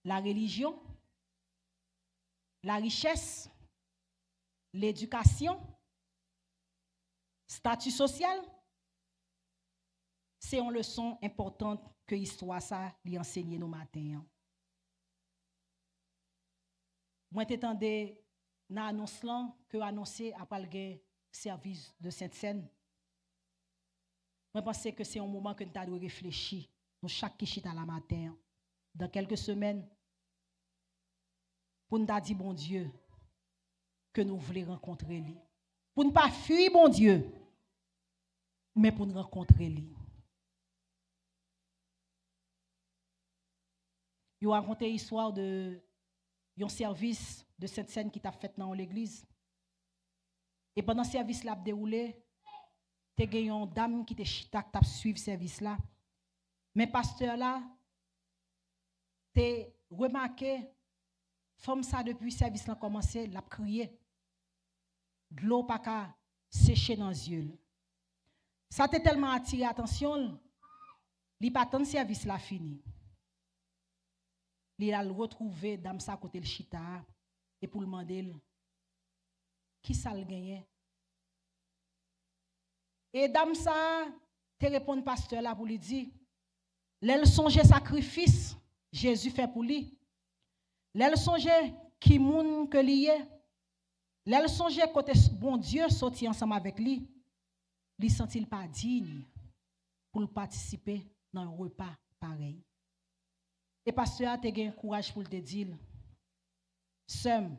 La religion? La richesse? L'éducation? Statut social? C'est une leçon importante que l'histoire ça lui enseigne nos matins. Moi t'entendais dans annonce là que annoncer après le service de Sainte-Seine. Moi pense que c'est un moment que nous devons réfléchir nous chaque qui chita la matin dans quelques semaines pour nous dire bon Dieu que nous voulons rencontrer lui. Pour ne pas fuir bon Dieu mais pour nous rencontrer lui. Je vais raconter l'histoire de un service de Sainte-Seine qui t'a fait dans l'église. Et pendant ce service là déroulé, tu as une dame qui t'a suivi ce service là. Mais pasteur là, tu as remarqué, femme ça depuis le service là commencé, l'a crié. De l'eau pas qu'à sécher dans les yeux. Ça t'a tellement attiré l'attention, il pas tant de service là fini. Il a retrouvé dame ça côté le chita et pour le demander qui ça le gagné. Et dame ça te répond pasteur là pour lui dire l'elle songe sacrifice Jésus fait pour lui. L'elle songe qui moun que lié. L'elle songe côté bon Dieu sorti ensemble avec lui. Il sent-il pas digne pour participer dans un repas pareil. Et pasteur a te gen courage pour te dire Sem,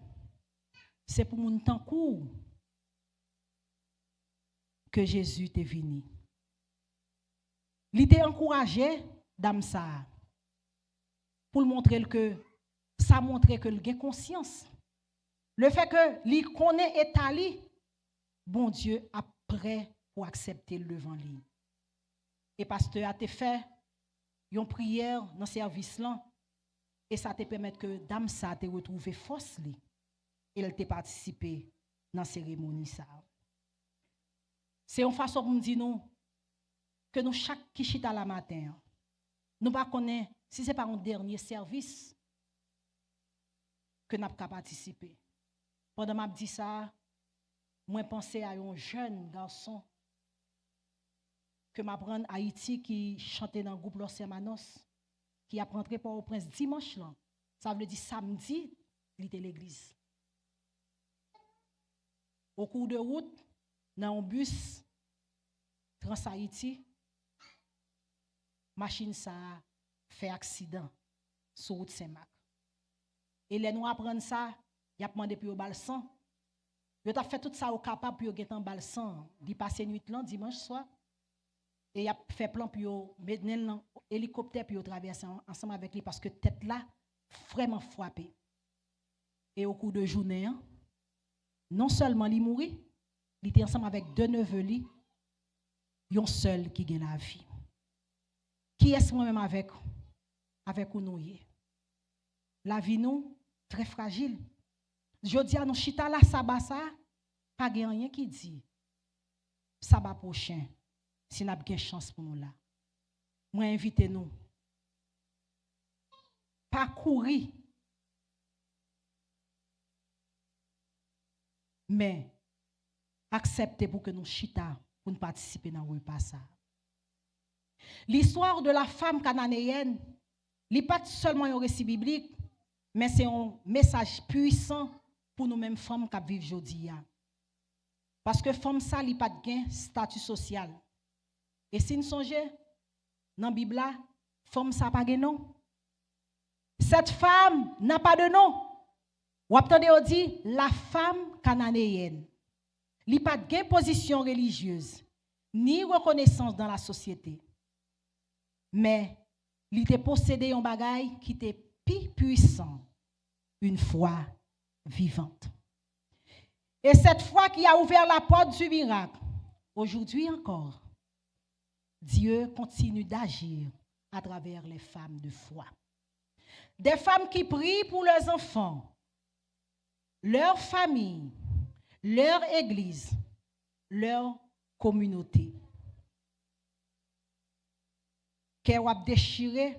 c'est pour mon temps court que Jésus t'est venu. Il t'a encouragé dame ça pour montrer que ça montre que il a conscience. Le fait que lui connaît état li, bon Dieu a prêt pour accepter le devant lui. Et pasteur a te fait une prière dans le service là et ça te permet que dame ça te retrouver force li et elle te participer dans la cérémonie ça. C'est une façon pour me dire nous que nous chaque qui chita la matin nous pas connaît si c'est pas un dernier service que n'a pas participer. Pendant m'a dit ça, moi penser à un jeune garçon que m'apprendre Haïti qui chantait dans le groupe Los Hermanos qui a rentré par au prince dimanche là. Ça veut dire samedi, il était l'église. Au cours de route, dans un bus Trans Haïti, machine ça fait accident sur route Saint-Marc. Et les nous apprendre ça, il a demandé pour au balsan. Il a fait tout ça au capable pour gagner un balsan, il passé nuit là dimanche soir. Et il a fait plan pour mettre un hélicoptère pour traverser ensemble avec lui parce que tête là vraiment frappé. Et au cours de journée, non seulement il mourit, il était ensemble avec deux neveux li, yon seul qui gagne la vie. Qui est-ce moi-même avec nous? La vie nous très fragile. Je dis à nous chita la sabasa, pas rien qui dit. Sabat prochain. Si nous avons une chance pour nous là. Moi, invitez-nous. Pas courir. Mais acceptez pour que nous chita pour nous participer dans le repas ça. L'histoire de la femme cananéenne, n'est pas seulement un récit biblique, mais c'est un message puissant pour nous-mêmes femmes qui vivent aujourd'hui. Parce que femme ça, n'a pas de statut social. Et si nous songeons, dans la Bible, femme ça n'a pas de nom. Cette femme n'a pas de nom. Ou attendez, on dit la femme cananéenne. Il n'a pas de position religieuse, ni reconnaissance dans la société. Mais il était possédé un bagage qui était plus puissant, une foi vivante. Et cette foi qui a ouvert la porte du miracle, Aujourd'hui encore, Dieu continue d'agir à travers les femmes de foi. Des femmes qui prient pour leurs enfants, leur famille, leur église, leur communauté. Qu'elle a déchiré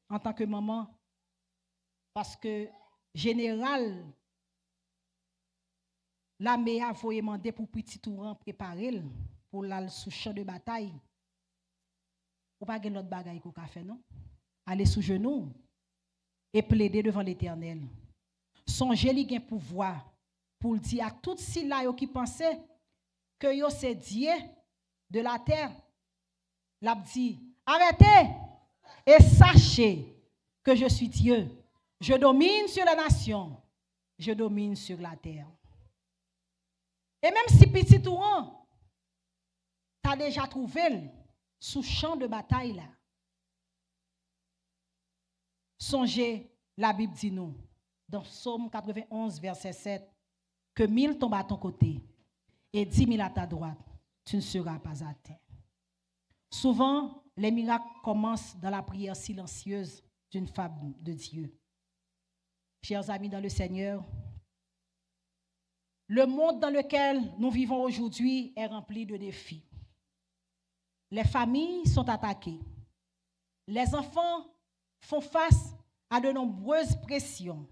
en tant que maman, parce que général, l'armée a voulu demander pour petit touran préparer pour aller sous champ de bataille. Ou pas de l'autre bagaille qu'on a fait, non? Aller sous genoux et plaider devant l'Éternel. Songez li gen pouvoir pour dire à toutes ces là qui pensaient que yo c'est Dieu de la terre. L'a dit, arrêtez et sachez que je suis Dieu. Je domine sur la nation, je domine sur la terre. Et même si petit touran, tu as déjà trouvé sous champ de bataille là. Songez, la Bible dit nous, dans Psaume 91, verset 7, que 1000 tombent à ton côté et 10 000 à ta droite, tu ne seras pas atteint. Souvent, les miracles commencent dans la prière silencieuse d'une femme de Dieu. Chers amis dans le Seigneur, le monde dans lequel nous vivons aujourd'hui est rempli de défis. Les familles sont attaquées. Les enfants font face à de nombreuses pressions.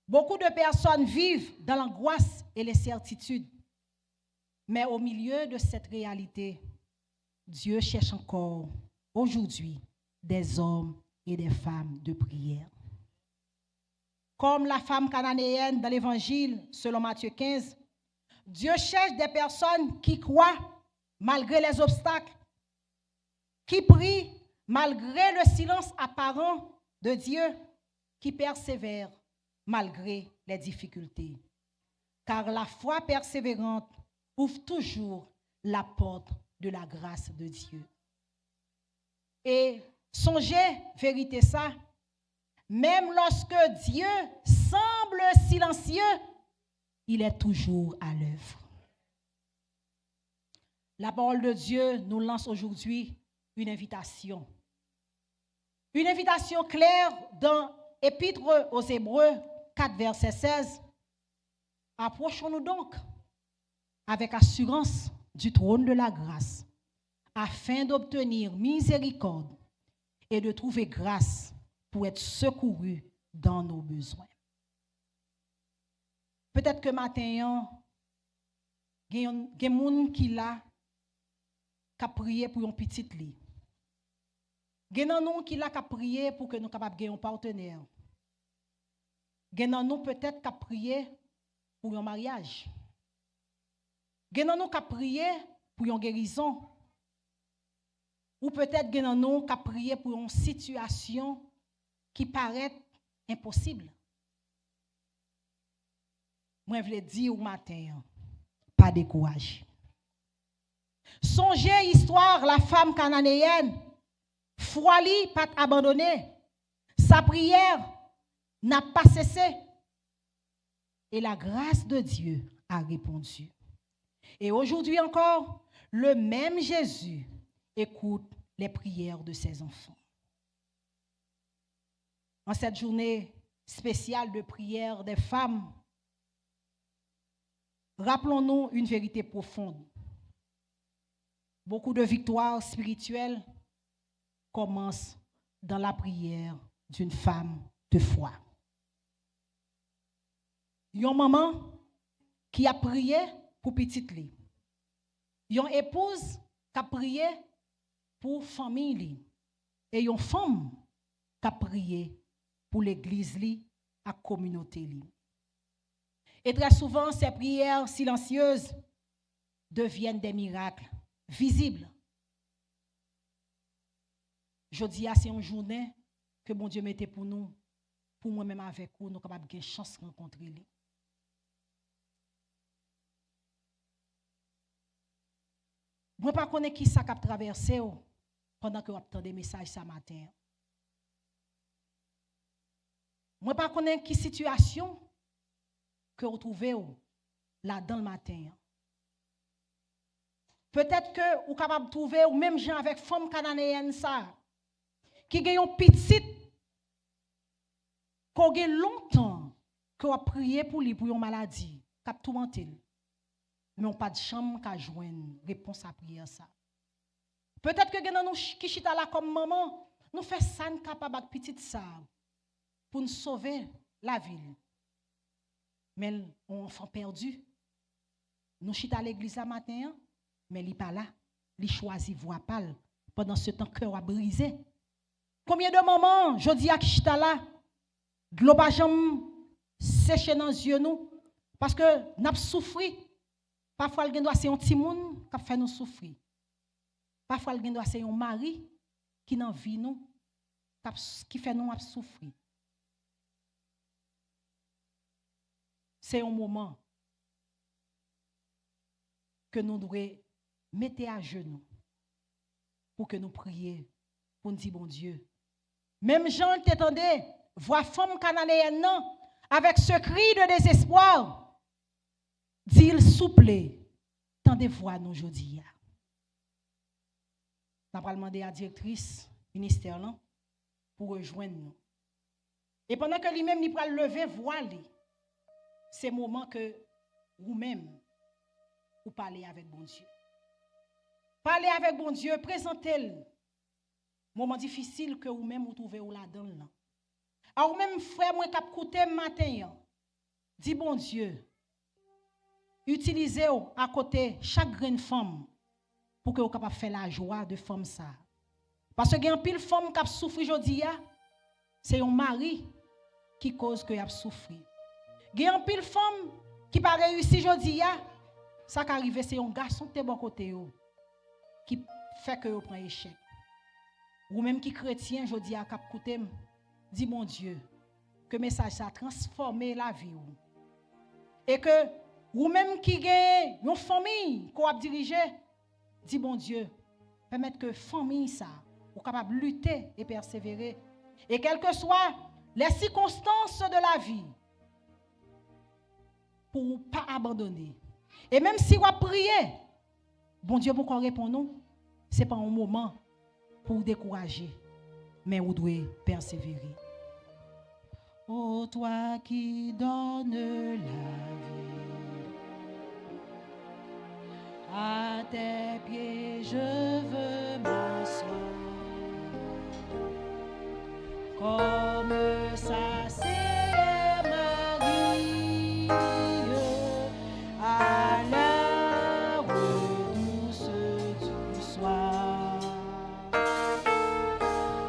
Beaucoup de personnes vivent dans l'angoisse et l'incertitude. Mais au milieu de cette réalité, Dieu cherche encore aujourd'hui des hommes et des femmes de prière. Comme la femme cananéenne dans l'Évangile, selon Matthieu 15, Dieu cherche des personnes qui croient malgré les obstacles, qui prient malgré le silence apparent de Dieu, qui persévèrent malgré les difficultés. Car la foi persévérante ouvre toujours la porte de la grâce de Dieu. Et songez, vérité ça, même lorsque Dieu semble silencieux, il est toujours à l'œuvre. La parole de Dieu nous lance aujourd'hui une invitation. Une invitation claire dans Épître aux Hébreux 4, verset 16. Approchons-nous donc avec assurance du trône de la grâce, afin d'obtenir miséricorde et de trouver grâce pour être secouru dans nos besoins. Peut-être que matin, il y a des gens qui a prié pour un petit lit. Il y a des gens qui a prié pour que nous soyons capables de un partenaire. Il y a des gens peut-être qui a prié pour un mariage. Il y a des gens qui a prié pour une guérison. Ou peut-être qu'il y a des gens qui a prié pour une situation qui paraît impossible. Moi, je veux dire au matin, pas de courage. Songez l'histoire la femme cananéenne, foi li pas abandonné, sa prière n'a pas cessé. Et la grâce de Dieu a répondu. Et aujourd'hui encore, le même Jésus écoute les prières de ses enfants. En cette journée spéciale de prière des femmes, rappelons-nous une vérité profonde. Beaucoup de victoires spirituelles commencent dans la prière d'une femme de foi. Une maman qui a prié pour petite li. Une épouse qui a prié pour famille li. Et une femme qui a prié pour l'église li, à communauté li. Et très souvent, ces prières silencieuses deviennent des miracles visibles. Je dis, c'est une journée que mon Dieu mettait pour nous, pour moi-même avec vous, nous sommes capables de chance de rencontrer lui. Je ne sais pas qui ça a traversé pendant que vous attendez des messages ce matin. Je ne sais pas qui situation que vous trouvez là dans le matin. Peut-être que vous capable de trouver ou même gens avec femme cananéenne ça qui gagne un petit qu'on gagne longtemps qu'on a prié pour lui pour une maladie, cap tourmenté. Mais on pas de chambre qu'à joindre réponse à prière ça. Peut-être que nous qui chita là comme maman, nous fait ça capable avec petite ça pour nous sauver la ville. Mais on enfant perdu. Nous chita à l'église à matin, mais il pas là, il choisit voie pâle pendant ce temps cœur a brisé. Combien de moments je dis à qui chita là, globajam séché dans les yeux nous parce que n'a souffri. Parfois il doit c'est un petit monde qui fait nous souffrir. Parfois il doit c'est un mari qui dans vie nous qui fait nous souffrir. C'est un moment que nous devons mettre à genoux pour que nous prions, pour nous dire bon Dieu. Même Jean t'étendait, voix femme cananéenne non, avec ce cri de désespoir, dit-il souple, tendez voix nous aujourd'hui. Nous allons demander à la directrice ministère là pour rejoindre nous. Et pendant que lui-même il va lever voix, c'est le moment que vous-même vous parlez avec bon Dieu. Parlez avec bon Dieu, présentez-le. Moment difficile que vous-même vous trouvez là-dedans. À vous-même, frère, moi, qui a écouté matin, dis bon Dieu, utilisez-vous à côté chaque grande femme pour que vous capable faire la joie de femme ça. Parce que il y a une pile femme qui a souffert aujourd'hui, c'est un mari qui cause que a souffert. Il y a une pile femme qui pas réussi aujourd'hui, ça qui arrive c'est un garçon qui est bon côté qui fait que vous prend échec. Ou même qui chrétien aujourd'hui à cap côté dit mon Dieu que message ça a transformé la vie et que ou même qui gagne une famille qu'on a dirigé dit bon Dieu permettre que famille ça ou capable lutter et persévérer et quelles que soient les circonstances de la vie pour pas abandonner et même si on prier bon Dieu pour qu'on réponde nous c'est pas un moment pour décourager mais on doit persévérer. Ô toi qui donnes la vie, à tes pieds je veux m'asseoir, comme ça c'est Marie, à l'heure douce du soir,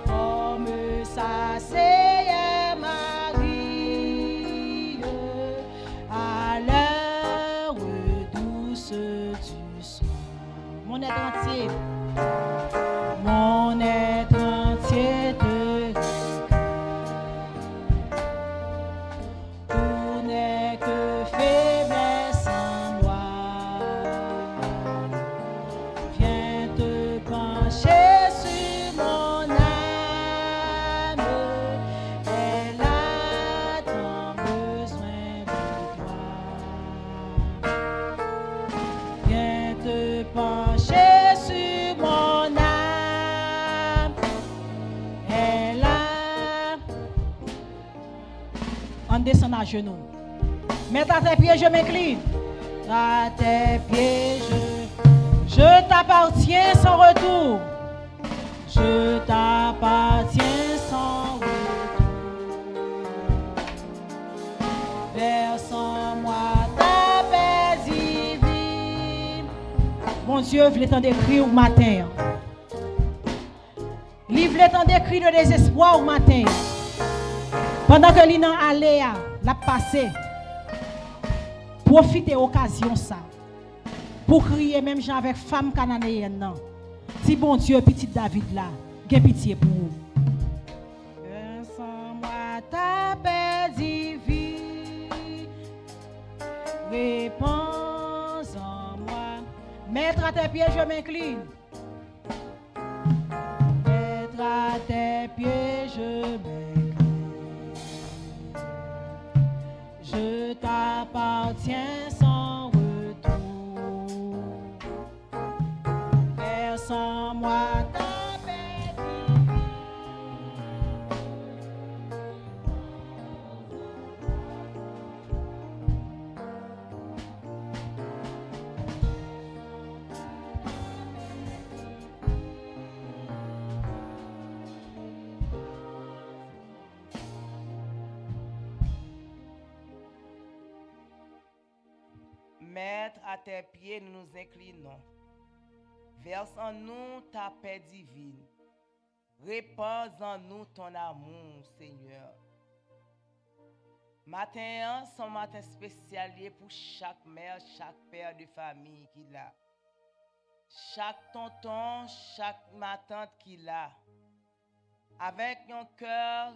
comme ça c'est mon être entier te regarde. Tout n'est que faiblesse en moi. Viens te pencher sur mon âme. Elle a tant besoin de toi. Viens te pencher sur mon âme. Elle a... On descend à genoux. Mets à tes pieds, je m'incline. À tes pieds, je t'appartiens sans retour. Je t'appartiens sans retour. Verse en moi ta paix divine. Mon Dieu, je l'ai d'écrire au matin. Livre le temps d'écrit de désespoir au matin. Pendant que l'île allait la passer. Profitez de l'occasion ça. Pour crier même gens avec femme cananéenne. Si bon Dieu, petit David là, j'ai pitié pour vous. Sans moi ta paix divine. Réponds en moi. Mettre à tes pieds, je m'incline. Mettre à tes pieds, je m'incline. Je t'appartiens sans retour. Maître, à tes pieds, nous nous inclinons. Verse en nous ta paix divine. Répands en nous ton amour, Seigneur. Matin, son matin spécial pour chaque mère, chaque père de famille qu'il a. Chaque tonton, chaque ma tante qu'il a. Avec un cœur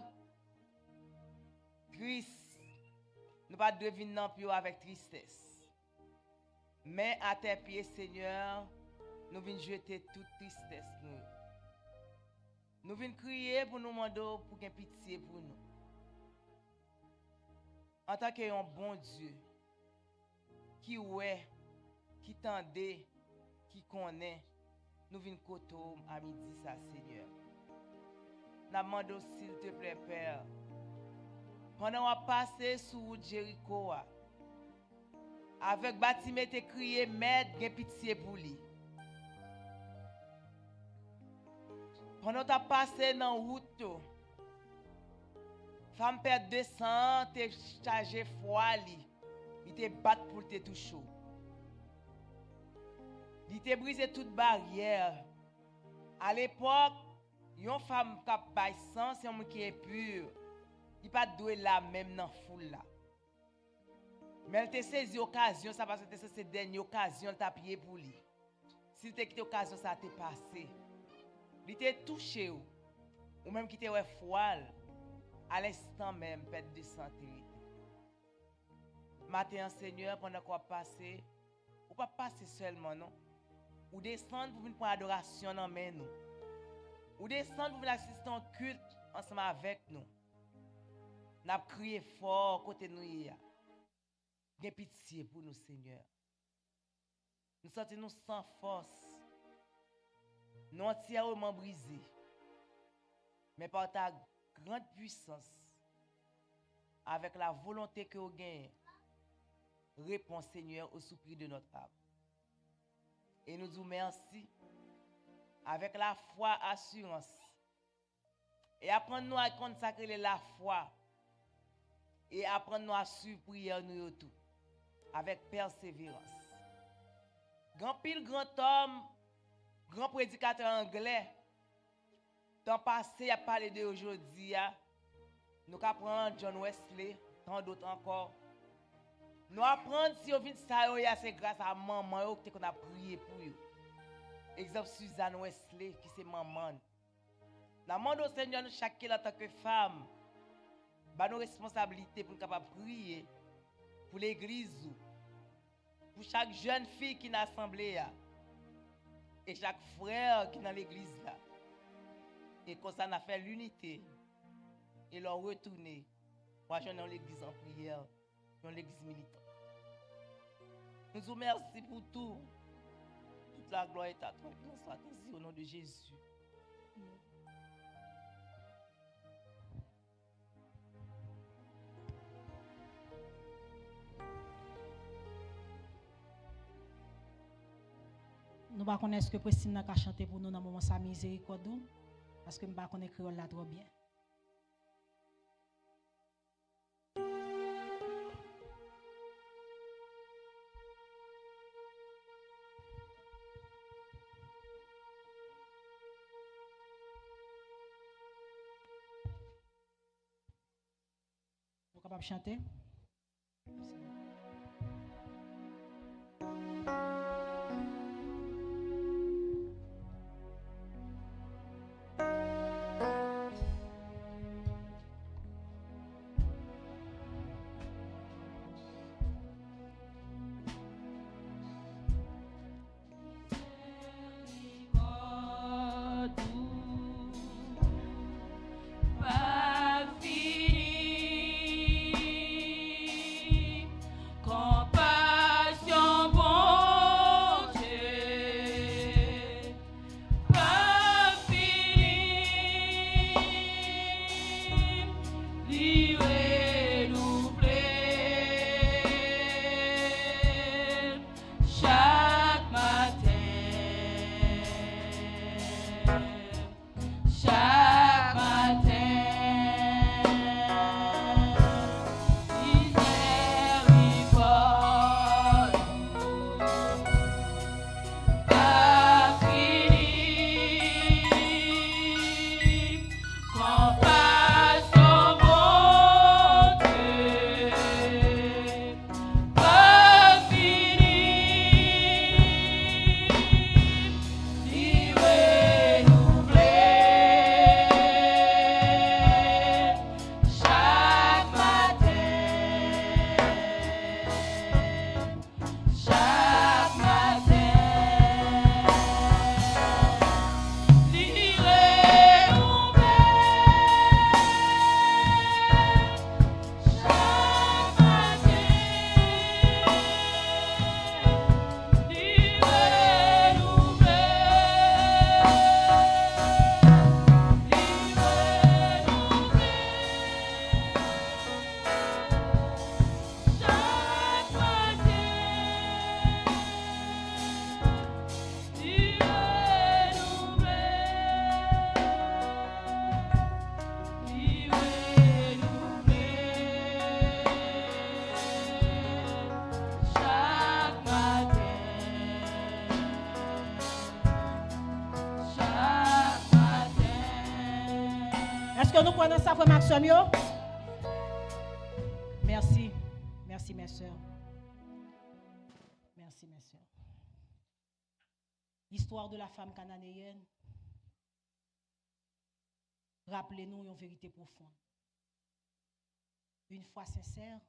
triste, nous pas deviner non plus avec tristesse. Mais à tes pieds, Seigneur, nous venons jeter toute tristesse. Nous venons crier pour nous demander pour qu'il y ait pitié pour nous. En tant qu'un bon Dieu, qui ouais, qui tendait, qui connaît, nous venons côté à midi ça, Seigneur. Nous demandons s'il te plaît, Père, pendant qu'on passe sous Jéricho, avec bâtiment te crié, Maître, gen pitié pour lui. Pendant qu'on passé dans la route, femme perd 200, te chargé froid, il te bat pour te toucher. Il te brisé toute barrière. À l'époque, une femme qui a bail sang, c'est un homme qui est pur. Il pas doué là même dans foule là. Mais elle te saisi occasion, ça parce que c'est cette dernière occasion, elle t'a prié pour lui. S'il te quitté occasion, ça t'est passé. Il t'a touché ou même qui t'a ouais froid. À l'instant même, perte de santé. Matin, Seigneur, pendant qu'on passe, ou pas passer seulement, non? Ou descendre pour venir pour l'adoration dans main nous. Ou descendre pour venir assister au culte ensemble avec nous. N'a crié fort côté nous hier. Gain pitié pour nous, Seigneur. Nous sentons nous sans force. Nous entièrement brisés. Mais par ta grande puissance, avec la volonté que vous gagnez, réponds, Seigneur, au soupir de notre âme. Et nous vous merci avec la foi, assurance. Et apprendre-nous à consacrer la foi. Et apprendre-nous à suivre prière nous tout. Avec persévérance. Grand pile, grand homme, grand prédicateur anglais, dans le passé, il a parlé de aujourd'hui. Nous apprenons John Wesley, tant d'autres encore. Nous apprenons si on vient de ça, c'est grâce à maman qu'on a prié pour eux. Exemple, Suzanne Wesley, qui c'est maman. Nous demandons au Seigneur, nous chacun en tant que femme, nos responsabilités pour nous capables de prier pour l'église, pour chaque jeune fille qui est dans l'assemblée, et chaque frère qui est dans l'église. Et comme ça, on a fait l'unité. Et leur retourner. Pour dans l'église en prière, dans l'église militante. Nous vous remercions pour tout. Toute la gloire est à toi. Nous sommes au nom de Jésus. Nous ne connaissons ce que Christine a chanté pour nous dans le moment sa miséricorde. Parce que nous ne connaissons pas là trop bien. Vous êtes capable de chanter? Pas fini. Est-ce que nous prenons ça, frère Maxime? Merci. Merci, mes soeurs. Merci, mes soeurs. L'histoire de la femme cananéenne. Rappelez-nous une vérité profonde. Une foi sincère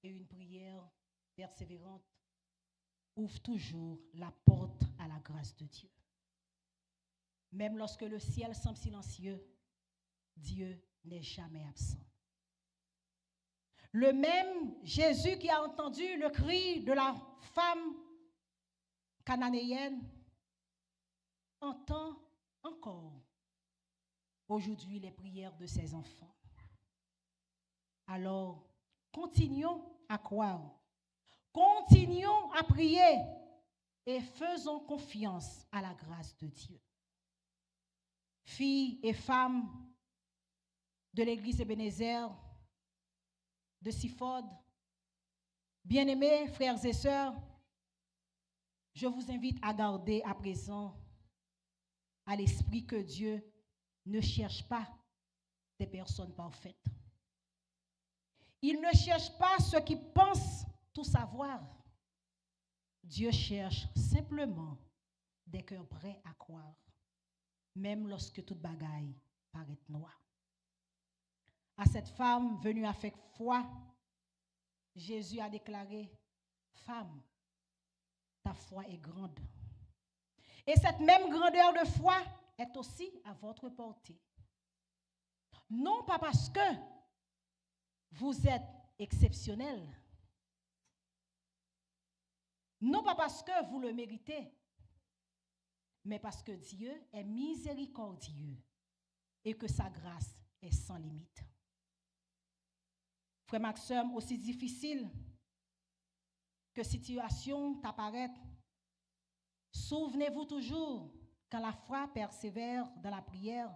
et une prière persévérante ouvrent toujours la porte à la grâce de Dieu. Même lorsque le ciel semble silencieux, Dieu n'est jamais absent. Le même Jésus qui a entendu le cri de la femme cananéenne entend encore aujourd'hui les prières de ses enfants. Alors, continuons à croire, continuons à prier et faisons confiance à la grâce de Dieu. Filles et femmes de l'église Ebenezer, de Sifod, bien-aimés frères et sœurs, je vous invite à garder à présent à l'esprit que Dieu ne cherche pas des personnes parfaites. Il ne cherche pas ceux qui pensent tout savoir. Dieu cherche simplement des cœurs prêts à croire, même lorsque toute bagaille paraît noire. À cette femme venue avec foi, Jésus a déclaré, « Femme, ta foi est grande. » Et cette même grandeur de foi est aussi à votre portée. Non pas parce que vous êtes exceptionnel, non pas parce que vous le méritez, mais parce que Dieu est miséricordieux et que sa grâce est sans limite. Frère Maxime, aussi difficile que situation t'apparaît, souvenez-vous toujours, quand la foi persévère dans la prière,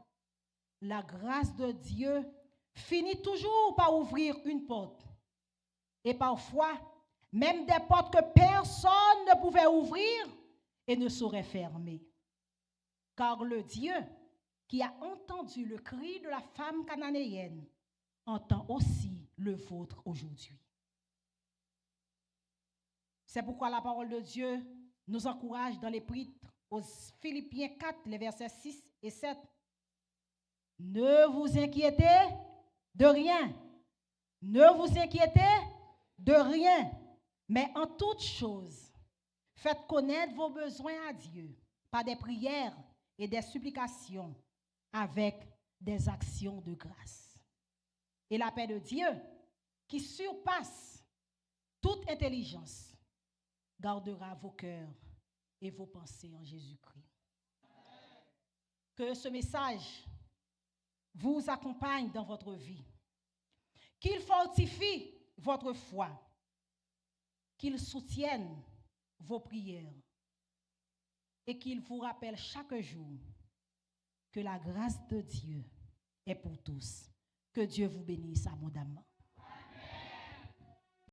la grâce de Dieu finit toujours par ouvrir une porte. Et parfois, même des portes que personne ne pouvait ouvrir et ne saurait fermer. Car le Dieu qui a entendu le cri de la femme cananéenne entend aussi le vôtre aujourd'hui. C'est pourquoi la parole de Dieu nous encourage dans l'Épître aux Philippiens 4, les versets 6 et 7. Ne vous inquiétez de rien. Ne vous inquiétez de rien. Mais en toute chose, faites connaître vos besoins à Dieu par des prières et des supplications avec des actions de grâce. Et la paix de Dieu, qui surpasse toute intelligence, gardera vos cœurs et vos pensées en Jésus-Christ. Que ce message vous accompagne dans votre vie, qu'il fortifie votre foi, qu'il soutienne vos prières et qu'il vous rappelle chaque jour que la grâce de Dieu est pour tous. Que Dieu vous bénisse abondamment.